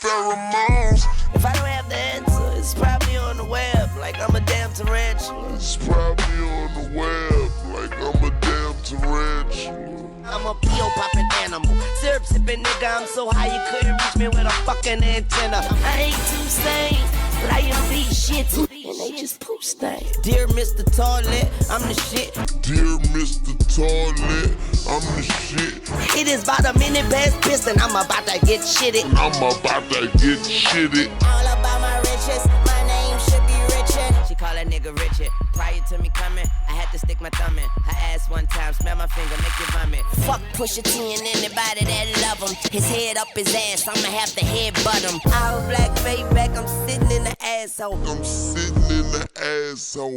pheromones. If I don't have the answer, it's probably on the web, like I'm a damn tarantula. It's probably on the web, like I'm a damn tarantula. I'm a PO popping animal, syrup sipping nigga. I'm so high you couldn't reach me with a fucking antenna. I ain't too sane, but I am these shits, and they just poop stink. Dear Mr. Toilet, I'm the shit. Dear Mr. Toilet, I'm the shit. It is about a minute past piss, and I'm about to get shitted. I'm about to get shitted. All about my riches, my name should be Richard. She call that nigga Richard. Prior to me coming, I had to stick my thumb in her ass one time, smell my finger, make you vomit. Fuck Pusha T and anybody that love him. His head up his ass, I'ma have to headbutt him. All black fade back, I'm sitting in the asshole. I'm sitting in the asshole.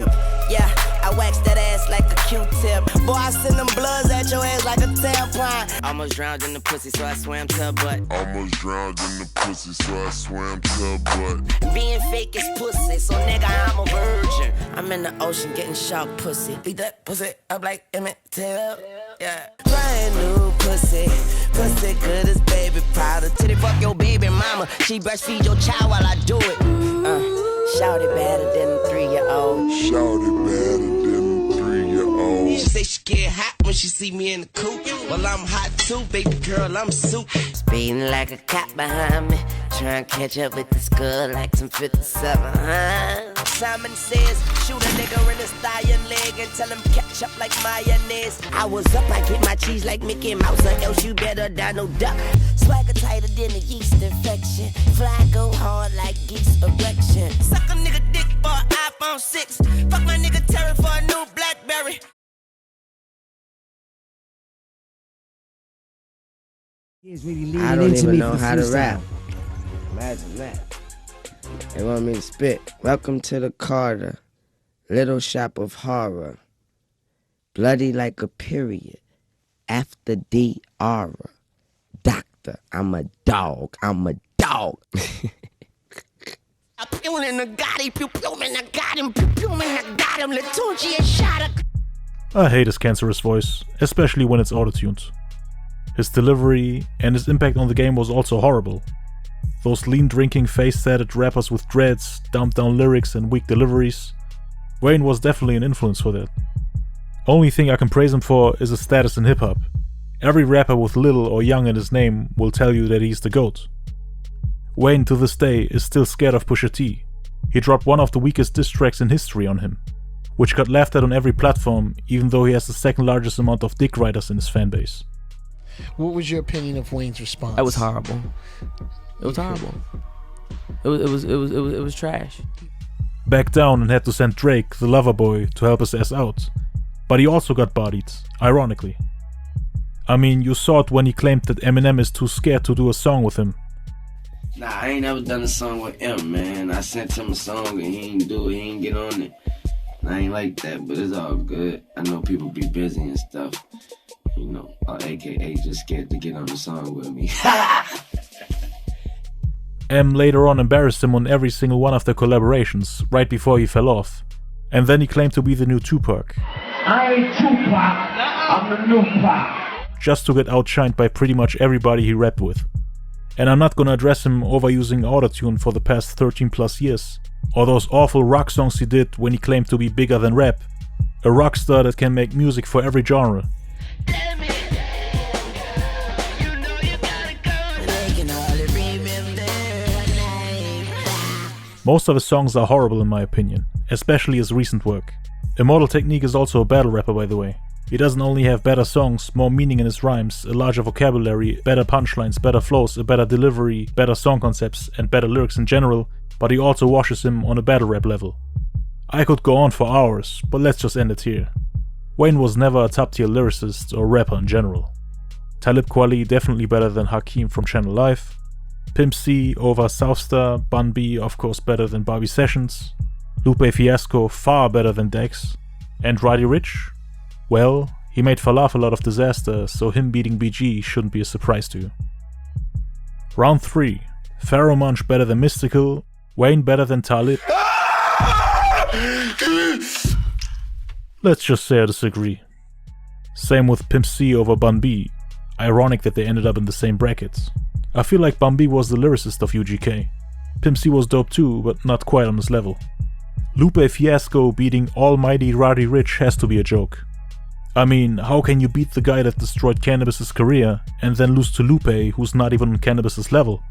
Yeah, I wax that ass like a Q-tip. Boy, I send them bloods at your ass like a tampon. Almost drowned in the pussy, so I swam to her butt. Almost drowned in the pussy, so I swam to her butt. Being fake is pussy, so nigga, I'm a virgin. I'm in the ocean getting shark pussy. Beat that pussy up like Emmett Till. Yeah. Brand new pussy. Pussy good as baby powder. Titty fuck your baby mama. She breastfeed your child while I do it. Shout it better than a 3-year-old. Shout it better than a 3-year-old. She say she get hot when she see me in the coop. Well, I'm hot too, baby girl, I'm soup. Speeding like a cop behind me. Trying to catch up with the skull like some 57, huh? Simon says, shoot a nigga in his thigh and leg and tell him catch up like mayonnaise. I was up, I get my cheese like Mickey Mouse, or else you better die no duck. Swagger tighter than a yeast infection. Fly go hard like geese erection. Suck a nigga dick for an iPhone 6. Fuck my nigga Terry for a new Blackberry. I don't even know how to rap. Imagine that. They want me to spit. Welcome to the Carter, little shop of horror. Bloody like a period. After the aura. Doctor, I'm a dog. I'm a dog. I pew in the Gotti, pew pew man, I got him, pew pew man, I got him. Latunchi and shot her. I hate his cancerous voice, especially when it's autotuned. His delivery and his impact on the game was also horrible. Those lean drinking face-tatted rappers with dreads, dumbed down lyrics and weak deliveries. Wayne was definitely an influence for that. Only thing I can praise him for is his status in hip-hop. Every rapper with Lil or Young in his name will tell you that he's the GOAT. Wayne to this day is still scared of Pusha T. He dropped one of the weakest diss tracks in history on him, which got laughed at on every platform, even though he has the second largest amount of dick riders in his fanbase. What was your opinion of Wayne's response? That was horrible. It was horrible. It was trash. Backed down and had to send Drake, the lover boy, to help his ass out. But he also got bodied, ironically. I mean, you saw it when he claimed that Eminem is too scared to do a song with him. Nah, I ain't never done a song with him, man. I sent him a song and he ain't do it, he ain't get on it. I ain't like that, but it's all good. I know people be busy and stuff. You know, AKA just scared to get on the song with me. M later on embarrassed him on every single one of their collaborations, right before he fell off. And then he claimed to be the new Tupac. I ain't Tupac, I'm the new Pac. Just to get outshined by pretty much everybody he rapped with. And I'm not gonna address him overusing autotune for the past 13 plus years, or those awful rock songs he did when he claimed to be bigger than rap. A rock star that can make music for every genre. Most of his songs are horrible in my opinion, especially his recent work. Immortal Technique is also a battle rapper, by the way. He doesn't only have better songs, more meaning in his rhymes, a larger vocabulary, better punchlines, better flows, a better delivery, better song concepts, and better lyrics in general, but he also washes him on a battle rap level. I could go on for hours, but let's just end it here. Wayne was never a top tier lyricist or rapper in general. Talib Kweli definitely better than Hakeem from Channel Life. Pimp C over Southstar, Bun B of course better than Barbie Sessions. Lupe Fiasco far better than Dex. And Roddy Ricch? Well, he made Pharoahe out of disaster, so him beating BG shouldn't be a surprise to you. Round 3. Pharoahe Monch better than Mystical, Wayne better than Talib. Let's just say I disagree. Same with Pimp C over Bun B. Ironic that they ended up in the same brackets. I feel like Bambi was the lyricist of UGK. Pimp C was dope too, but not quite on this level. Lupe Fiasco beating almighty Roddy Ricch has to be a joke. I mean, how can you beat the guy that destroyed Cannabis's career and then lose to Lupe, who's not even on Cannabis's level?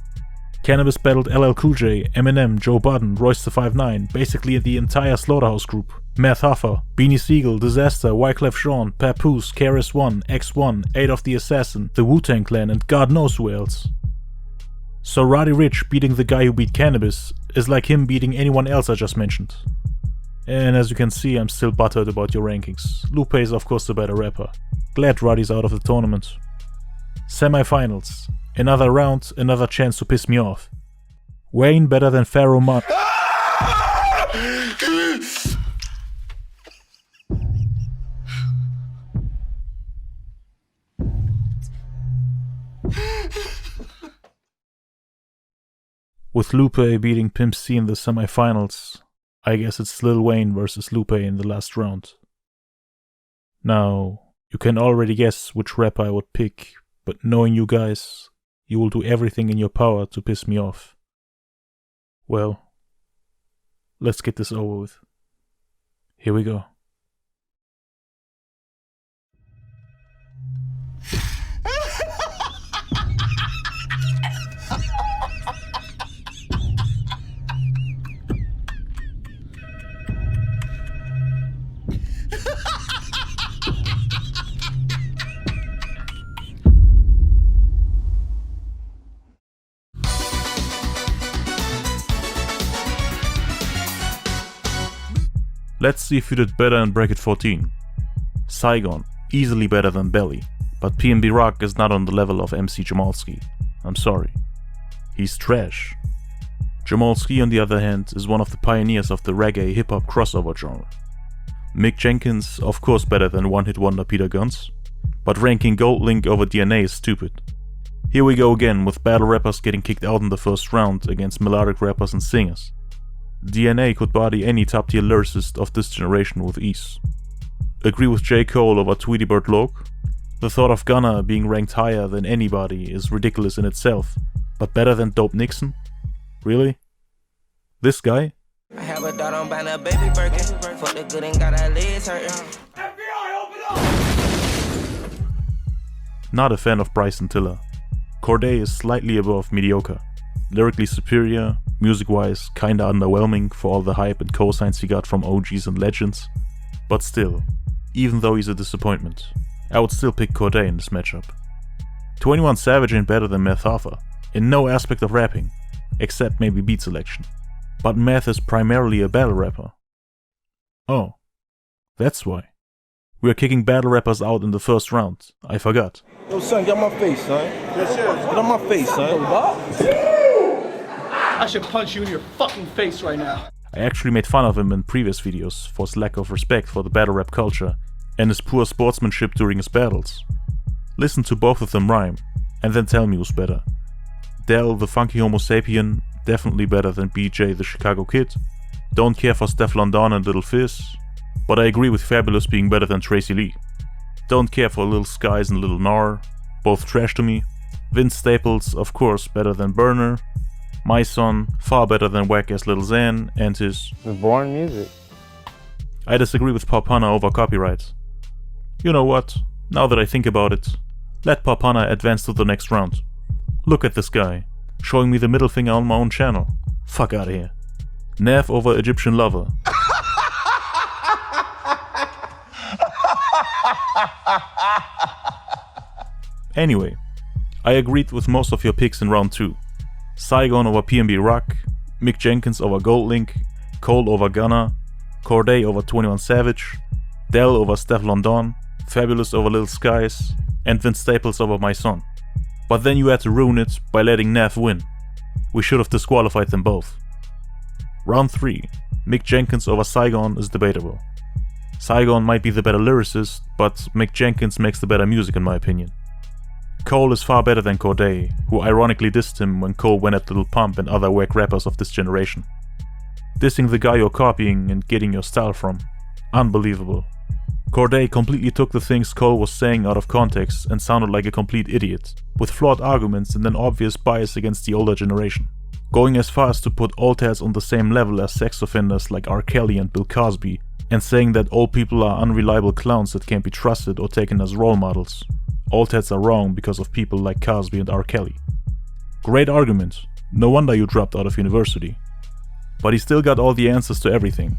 Cannabis battled LL Cool J, Eminem, Joe Budden, Royce the 5'9", basically the entire Slaughterhouse group. Meth Hoffa, Beanie Siegel, Disaster, Wyclef Jean, Papoose, KRS-One, X1, 8 of the Assassin, the Wu-Tang Clan, and God knows who else. So Roddy Ricch beating the guy who beat Cannabis is like him beating anyone else I just mentioned. And as you can see, I'm still buttered about your rankings. Lupe is of course the better rapper. Glad Roddy's out of the tournament. Semi-finals. Another round, another chance to piss me off. Wayne better than Pharoahe Monch. With Lupe beating Pimp C in the semi-finals, I guess it's Lil Wayne versus Lupe in the last round. Now, you can already guess which rapper I would pick, but knowing you guys, you will do everything in your power to piss me off. Well, let's get this over with. Here we go. Let's see if you did better in bracket 14. Saigon, easily better than Belly, but PNB Rock is not on the level of MC Jamalski. I'm sorry. He's trash. Jamalski, on the other hand, is one of the pioneers of the reggae hip-hop crossover genre. Mick Jenkins, of course better than one-hit wonder Peter Gunz, but ranking Gold Link over DNA is stupid. Here we go again with battle rappers getting kicked out in the first round against melodic rappers and singers. DNA could body any top-tier lyricist of this generation with ease. Agree with J. Cole over Tweety Bird Loke? The thought of Gunna being ranked higher than anybody is ridiculous in itself, but better than Dope Nixon? Really? This guy? I have a daughter, I'm buying a baby Birkin. Fuck the good and got her legs hurting. Not a fan of Bryson Tiller. Cordae is slightly above mediocre. Lyrically superior, music-wise kinda underwhelming for all the hype and cosigns he got from OGs and legends. But still, even though he's a disappointment, I would still pick Cordae in this matchup. 21 Savage ain't better than Meth Hoffa, in no aspect of rapping, except maybe beat selection. But Meth is primarily a battle rapper. Oh, that's why. We are kicking battle rappers out in the first round, I forgot. Yo son, get on my face, son. Get on my face, son. I should punch you in your fucking face right now. I actually made fun of him in previous videos for his lack of respect for the battle rap culture and his poor sportsmanship during his battles. Listen to both of them rhyme, and then tell me who's better. Del, the funky homo sapien, definitely better than BJ, the Chicago Kid. Don't care for Steph London and Little Fizz, but I agree with Fabulous being better than Tracy Lee. Don't care for Lil Skies and Lil Nore, both trash to me. Vince Staples, of course, better than Burner. My Son, far better than whack-ass Lil Xan and his Born Music. I disagree with Pop Hunter over copyright. You know what? Now that I think about it, let Pop Hunter advance to the next round. Look at this guy, showing me the middle finger on my own channel. Fuck out of here. Nav over Egyptian Lover. Anyway, I agreed with most of your picks in round 2. Saigon over PNB Rock, Mick Jenkins over Gold Link, Cole over Gunna, Cordae over 21 Savage, Del over Steph London, Fabulous over Lil Skies, and Vince Staples over My Son. But then you had to ruin it by letting Nav win. We should have disqualified them both. Round 3, Mick Jenkins over Saigon is debatable. Saigon might be the better lyricist, but Mick Jenkins makes the better music in my opinion. Cole is far better than Cordae, who ironically dissed him when Cole went at Lil Pump and other whack rappers of this generation. Dissing the guy you're copying and getting your style from. Unbelievable. Cordae completely took the things Cole was saying out of context and sounded like a complete idiot, with flawed arguments and an obvious bias against the older generation. Going as far as to put old heads on the same level as sex offenders like R. Kelly and Bill Cosby, and saying that old people are unreliable clowns that can't be trusted or taken as role models. Old heads are wrong because of people like Cosby and R. Kelly. Great argument, no wonder you dropped out of university. But he still got all the answers to everything.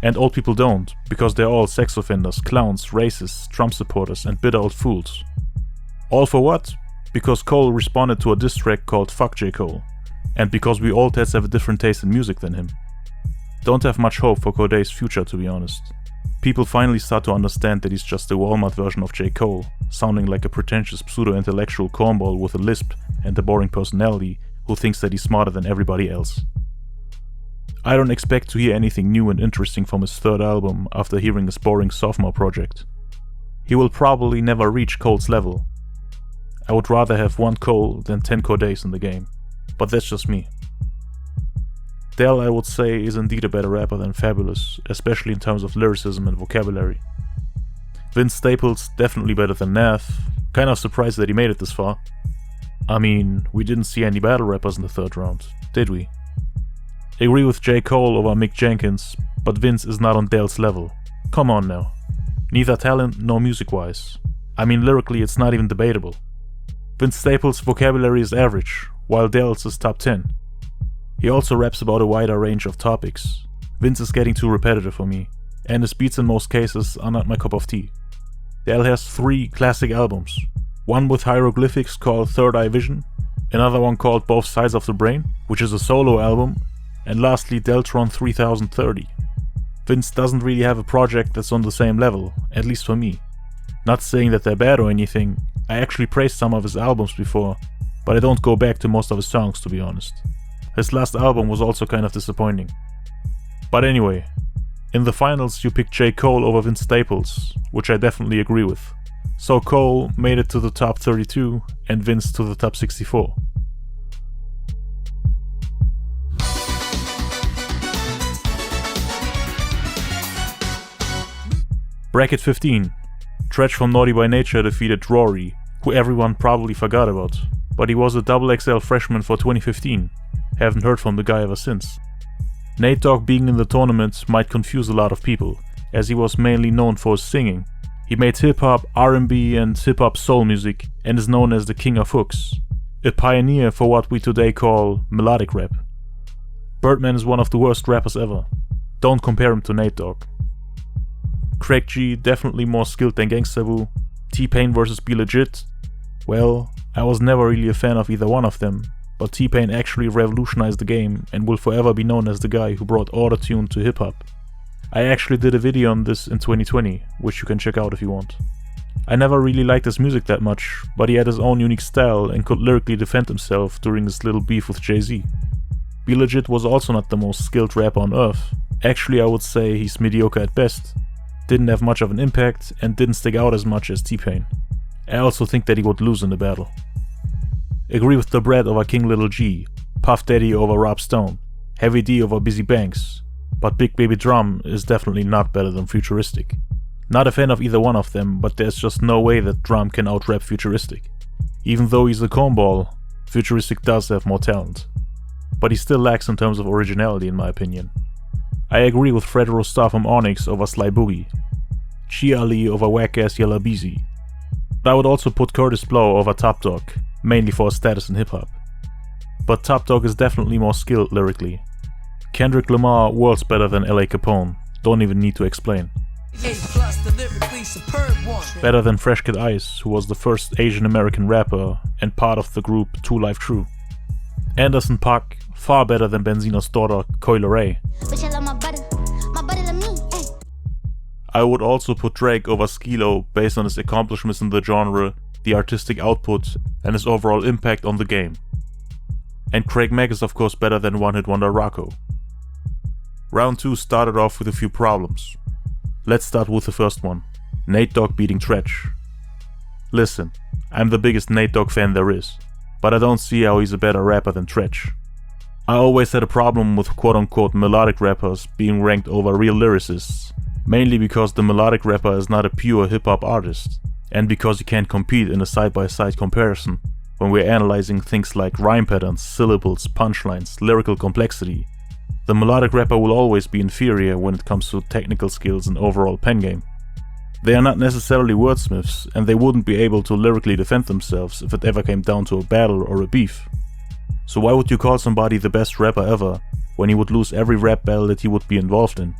And old people don't, because they're all sex offenders, clowns, racists, Trump supporters, and bitter old fools. All for what? Because Cole responded to a diss track called Fuck J. Cole, and because we old heads have a different taste in music than him. Don't have much hope for Cordae's future, to be honest. People finally start to understand that he's just a Walmart version of J. Cole, sounding like a pretentious pseudo-intellectual cornball with a lisp and a boring personality who thinks that he's smarter than everybody else. I don't expect to hear anything new and interesting from his third album after hearing his boring sophomore project. He will probably never reach Cole's level. I would rather have one Cole than 10 Cordaes in the game, but that's just me. Del, I would say, is indeed a better rapper than Fabulous, especially in terms of lyricism and vocabulary. Vince Staples definitely better than Nav, kind of surprised that he made it this far. I mean, we didn't see any battle rappers in the third round, did we? Agree with J. Cole over Mick Jenkins, but Vince is not on Del's level. Come on now. Neither talent nor music-wise. I mean, lyrically it's not even debatable. Vince Staples' vocabulary is average, while Del's is top 10. He also raps about a wider range of topics. Vince is getting too repetitive for me, and his beats in most cases are not my cup of tea. Del has 3 classic albums. One with hieroglyphics called Third Eye Vision, another one called Both Sides of the Brain, which is a solo album, and lastly Deltron 3030. Vince doesn't really have a project that's on the same level, at least for me. Not saying that they're bad or anything, I actually praised some of his albums before, but I don't go back to most of his songs, to be honest. His last album was also kind of disappointing. But anyway, in the finals you picked J. Cole over Vince Staples, which I definitely agree with. So Cole made it to the top 32 and Vince to the top 64. Bracket 15. Tretch from Naughty by Nature defeated Rory, who everyone probably forgot about, but he was a XXL freshman for 2015. Haven't heard from the guy ever since. Nate Dogg being in the tournament might confuse a lot of people, as he was mainly known for his singing. He made hip-hop, R&B and hip-hop soul music and is known as the king of hooks, a pioneer for what we today call melodic rap. Birdman is one of the worst rappers ever. Don't compare him to Nate Dogg. Craig G definitely more skilled than Gangsta Boo. T-Pain vs Be Legit. Well, I was never really a fan of either one of them, but T-Pain actually revolutionized the game and will forever be known as the guy who brought autotune to hip-hop. I actually did a video on this in 2020, which you can check out if you want. I never really liked his music that much, but he had his own unique style and could lyrically defend himself during his little beef with Jay-Z. Be Legit was also not the most skilled rapper on earth. Actually, I would say he's mediocre at best. Didn't have much of an impact and didn't stick out as much as T-Pain. I also think that he would lose in the battle. Agree with The Bread over King Little G, Puff Daddy over Rob Stone, Heavy D over Busy Banks, but Big Baby Drum is definitely not better than Futuristic. Not a fan of either one of them, but there's just no way that Drum can out-rap Futuristic. Even though he's a cornball, Futuristic does have more talent. But he still lacks in terms of originality in my opinion. I agree with Fredro Starr from Onyx over Sly Boogie, Chi Ali over Whack-Ass Yella Beezy, but I would also put Curtis Blow over Top Dog, mainly for his status in hip-hop. But Top Dog is definitely more skilled lyrically. Kendrick Lamar worlds better than L.A. Capone, don't even need to explain. Better than Fresh Kid Ice, who was the first Asian American rapper and part of the group 2 Live Crew. Anderson .Paak, far better than Benzino's daughter, Coi Leray. I would also put Drake over Skilo based on his accomplishments in the genre, the artistic output, and his overall impact on the game. And Craig Mack is of course better than One Hit Wonder Rocco. Round 2 started off with a few problems. Let's start with the first one, Nate Dogg beating Tretch. Listen, I'm the biggest Nate Dogg fan there is, but I don't see how he's a better rapper than Tretch. I always had a problem with quote-unquote melodic rappers being ranked over real lyricists, mainly because the melodic rapper is not a pure hip-hop artist, and because you can't compete in a side-by-side comparison when we're analyzing things like rhyme patterns, syllables, punchlines, lyrical complexity. The melodic rapper will always be inferior when it comes to technical skills and overall pen game. They are not necessarily wordsmiths, and they wouldn't be able to lyrically defend themselves if it ever came down to a battle or a beef. So why would you call somebody the best rapper ever when he would lose every rap battle that he would be involved in?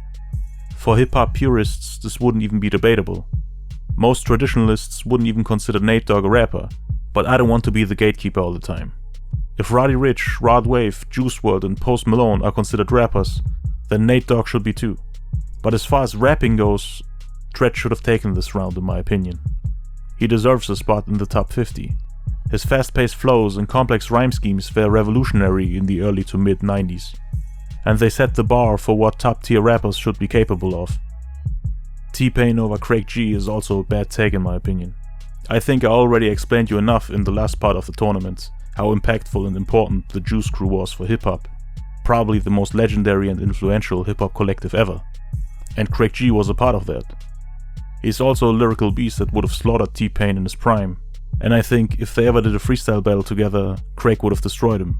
For hip-hop purists, this wouldn't even be debatable. Most traditionalists wouldn't even consider Nate Dogg a rapper, but I don't want to be the gatekeeper all the time. If Roddy Ricch, Rod Wave, Juice WRLD and Post Malone are considered rappers, then Nate Dogg should be too. But as far as rapping goes, Dred should have taken this round in my opinion. He deserves a spot in the top 50. His fast-paced flows and complex rhyme schemes were revolutionary in the early to mid-90s, and they set the bar for what top-tier rappers should be capable of. T-Pain over Craig G is also a bad take in my opinion. I think I already explained you enough in the last part of the tournament how impactful and important the Juice Crew was for hip-hop, probably the most legendary and influential hip-hop collective ever, and Craig G was a part of that. He's also a lyrical beast that would have slaughtered T-Pain in his prime, and I think if they ever did a freestyle battle together, Craig would have destroyed him.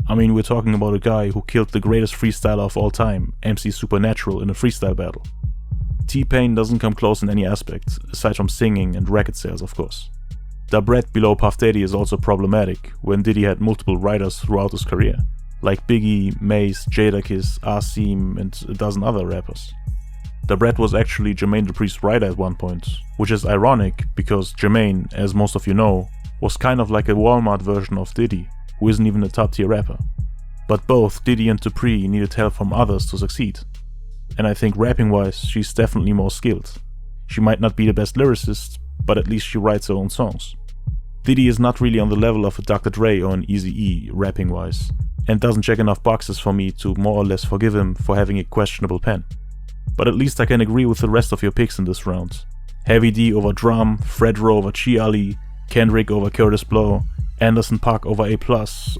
I mean, we're talking about a guy who killed the greatest freestyler of all time, MC Supernatural, in a freestyle battle. T-Pain doesn't come close in any aspect, aside from singing and record sales of course. Da Brat below Puff Daddy is also problematic, when Diddy had multiple writers throughout his career, like Biggie, Mace, Jadakiss, Asim and a dozen other rappers. Da Brat was actually Jermaine Dupri's writer at one point, which is ironic because Jermaine, as most of you know, was kind of like a Walmart version of Diddy, who isn't even a top tier rapper. But both Diddy and Dupree needed help from others to succeed. And I think rapping wise, she's definitely more skilled. She might not be the best lyricist, but at least she writes her own songs. Diddy is not really on the level of a Dr. Dre or an Eazy-E rapping wise, and doesn't check enough boxes for me to more or less forgive him for having a questionable pen. But at least I can agree with the rest of your picks in this round. Heavy D over Drum, Fredro over Chi Ali, Kendrick over Curtis Blow, Anderson .Paak over A+,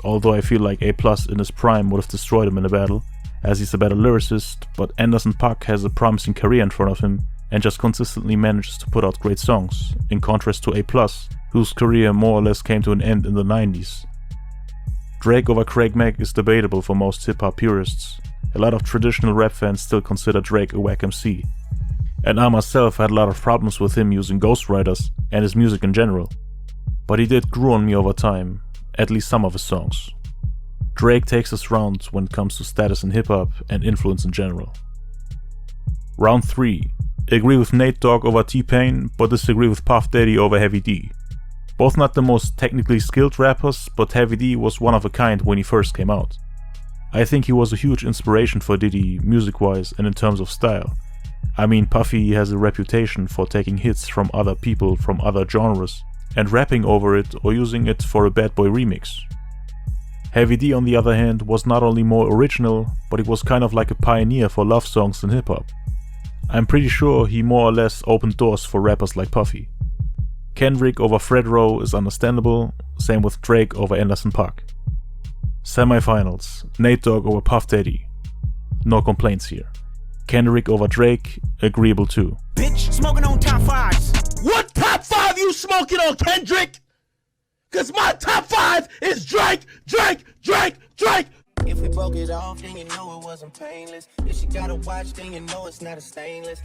although I feel like A+ in his prime would have destroyed him in a battle, as he's a better lyricist, but Anderson .Paak has a promising career in front of him and just consistently manages to put out great songs, in contrast to A+, whose career more or less came to an end in the 90s. Drake over Craig Mack is debatable for most hip-hop purists. A lot of traditional rap fans still consider Drake a whack MC. And I myself had a lot of problems with him using ghostwriters and his music in general. But he did grow on me over time, at least some of his songs. Drake takes this round when it comes to status in hip-hop and influence in general. Round 3. Agree with Nate Dogg over T-Pain, but disagree with Puff Daddy over Heavy D. Both not the most technically skilled rappers, but Heavy D was one of a kind when he first came out. I think he was a huge inspiration for Diddy, music-wise and in terms of style. I mean, Puffy has a reputation for taking hits from other people from other genres and rapping over it or using it for a Bad Boy remix. Heavy D, on the other hand, was not only more original, but he was kind of like a pioneer for love songs in hip-hop. I'm pretty sure he more or less opened doors for rappers like Puffy. Kendrick over Fredro is understandable, same with Drake over Anderson .Paak. Semifinals, Nate Dogg over Puff Daddy. No complaints here. Kendrick over Drake, agreeable too. Bitch, smoking on top fives. What top 5 you smoking on, Kendrick? Cause my top 5 is Drake, Drake, Drake, Drake. If we broke it off, then you know it wasn't painless. If she got a watch, then you know it's not a stainless.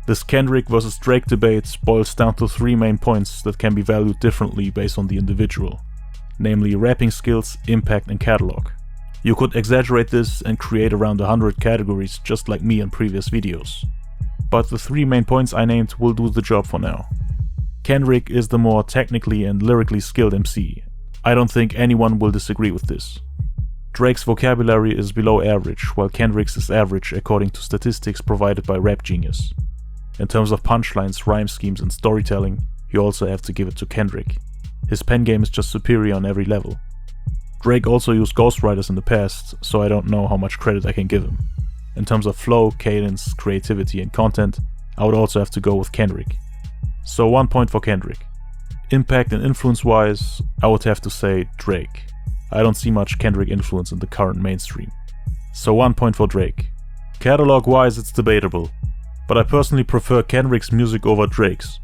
This Kendrick versus Drake debate boils down to 3 main points that can be valued differently based on the individual, namely rapping skills, impact and catalog. You could exaggerate this and create around 100 categories just like me in previous videos. But the 3 main points I named will do the job for now. Kendrick is the more technically and lyrically skilled MC. I don't think anyone will disagree with this. Drake's vocabulary is below average, while Kendrick's is average according to statistics provided by Rap Genius. In terms of punchlines, rhyme schemes and storytelling, you also have to give it to Kendrick. His pen game is just superior on every level. Drake also used ghostwriters in the past, so I don't know how much credit I can give him. In terms of flow, cadence, creativity and content, I would also have to go with Kendrick. So 1 point for Kendrick. Impact and influence wise, I would have to say Drake. I don't see much Kendrick influence in the current mainstream. So 1 point for Drake. Catalog wise, it's debatable. but I personally prefer Kendrick's music over Drake's.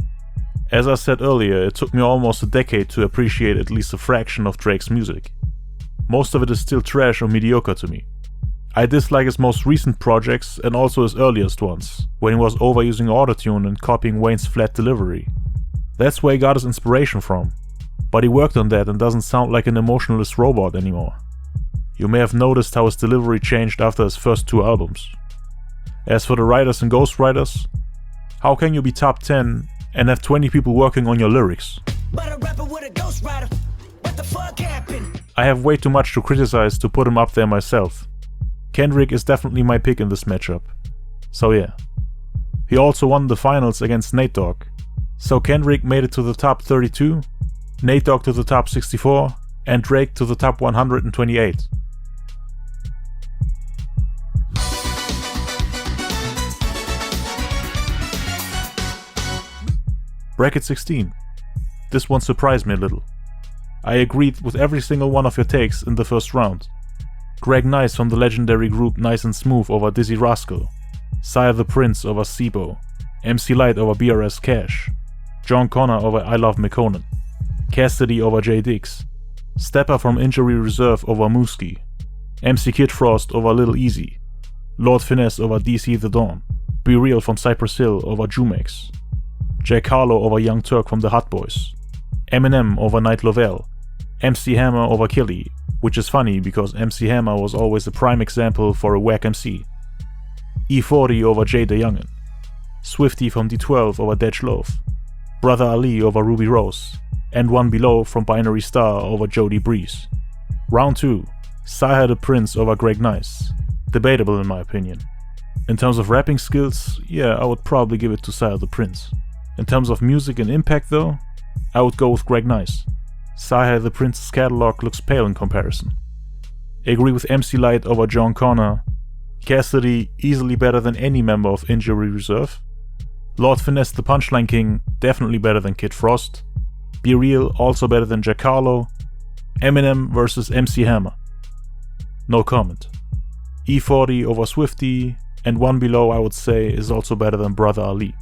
As I said earlier, it took me almost a decade to appreciate at least a fraction of Drake's music. Most of it is still trash or mediocre to me. I dislike his most recent projects and also his earliest ones, when he was overusing autotune and copying Wayne's flat delivery. That's where he got his inspiration from, but he worked on that and doesn't sound like an emotionless robot anymore. You may have noticed how his delivery changed after his first 2 albums. As for the writers and ghostwriters, how can you be top 10 and have 20 people working on your lyrics? But a rapper with a ghostwriter. What the fuck happened? I have way too much to criticize to put him up there myself. Kendrick is definitely my pick in this matchup. So yeah. He also won the finals against Nate Dogg. So Kendrick made it to the top 32, Nate Dogg to the top 64, and Drake to the top 128. Bracket 16. This one surprised me a little. I agreed with every single one of your takes in the first round. Greg Nice from the legendary group Nice and Smooth over Dizzy Rascal, Sire the Prince over Sibo, MC Lyte over BRS Cash, John Connor over I Love McConan, Cassidy over J Dix, Stepper from Injury Reserve over Mooski, MC Kid Frost over Lil Easy, Lord Finesse over DC The Dawn, Be Real from Cypress Hill over Jumex, Jack Harlow over Young Turk from the Hot Boys, Eminem over Night Lovell, MC Hammer over Killah, which is funny because MC Hammer was always a prime example for a whack MC, E40 over Jay the Youngin, Swifty from D12 over Dej Loaf, Brother Ali over Ruby Rose, and One Below from Binary Star over Jody Breeze. Round 2, Sire the Prince over Greg Nice. Debatable in my opinion. In terms of rapping skills, yeah, I would probably give it to Sire the Prince. In terms of music and impact though, I would go with Greg Nice. Sire the Prince's catalog looks pale in comparison. Agree with MC Lyte over John Connor. Cassidy easily better than any member of Injury Reserve. Lord Finesse the Punchline King definitely better than Kid Frost. Be Real also better than Jack Harlow. Eminem versus MC Hammer. No comment. E40 over Swifty, and One Below I would say is also better than Brother Ali.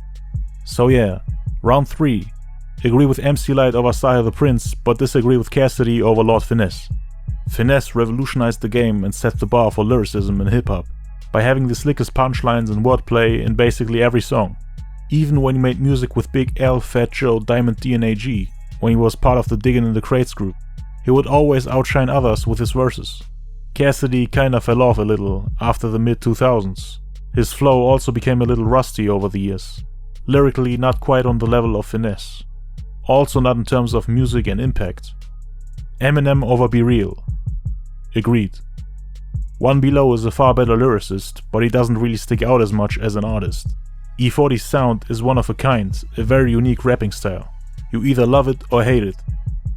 So yeah, round 3. Agree with MC Lyte over Sire the Prince, but disagree with Cassidy over Lord Finesse. Finesse revolutionized the game and set the bar for lyricism in hip-hop by having the slickest punchlines and wordplay in basically every song. Even when he made music with Big L, Fat Joe, Diamond D and AG, when he was part of the Diggin' in the Crates group, he would always outshine others with his verses. Cassidy kinda fell off a little after the mid-2000s. His flow also became a little rusty over the years. Lyrically not quite on the level of Finesse. Also not in terms of music and impact. Eminem over Be Real. Agreed. One Below is a far better lyricist, but he doesn't really stick out as much as an artist. E40's sound is one of a kind, a very unique rapping style. You either love it or hate it.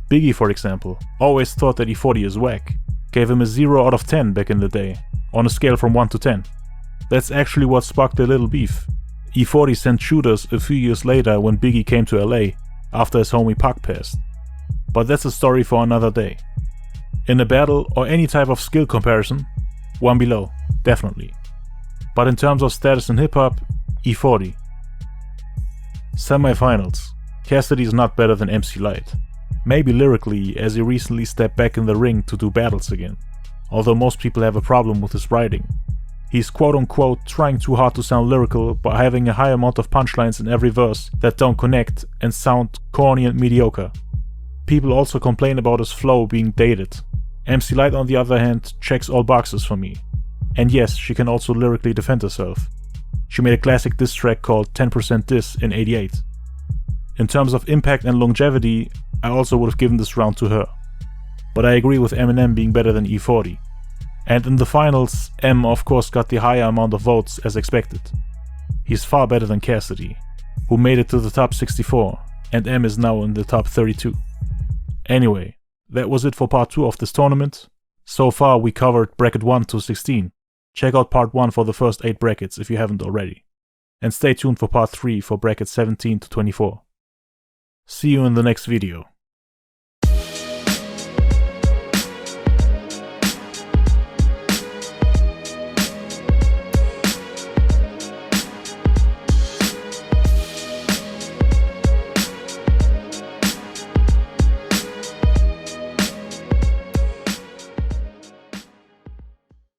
Biggie, for example, always thought that E40 is whack. Gave him a 0 out of 10 back in the day, on a scale from 1 to 10. That's actually what sparked their little beef. E40 sent shooters a few years later when Biggie came to LA, after his homie Pac passed. But that's a story for another day. In a battle or any type of skill comparison, One Below, definitely. But in terms of status in hip-hop, E40. Semi-finals. Cassidy is not better than MC Lyte. Maybe lyrically, as he recently stepped back in the ring to do battles again, although most people have a problem with his writing. He's quote-unquote trying too hard to sound lyrical by having a high amount of punchlines in every verse that don't connect and sound corny and mediocre. People also complain about his flow being dated. MC Lyte on the other hand checks all boxes for me. And yes, she can also lyrically defend herself. She made a classic diss track called 10% Diss in '88. In terms of impact and longevity, I also would have given this round to her. But I agree with Eminem being better than E40. And in the finals, M of course got the higher amount of votes as expected. He's far better than Cassidy, who made it to the top 64, and M is now in the top 32. Anyway, that was it for part 2 of this tournament. So far we covered bracket 1 to 16. Check out part 1 for the first 8 brackets if you haven't already. And stay tuned for part 3 for brackets 17 to 24. See you in the next video.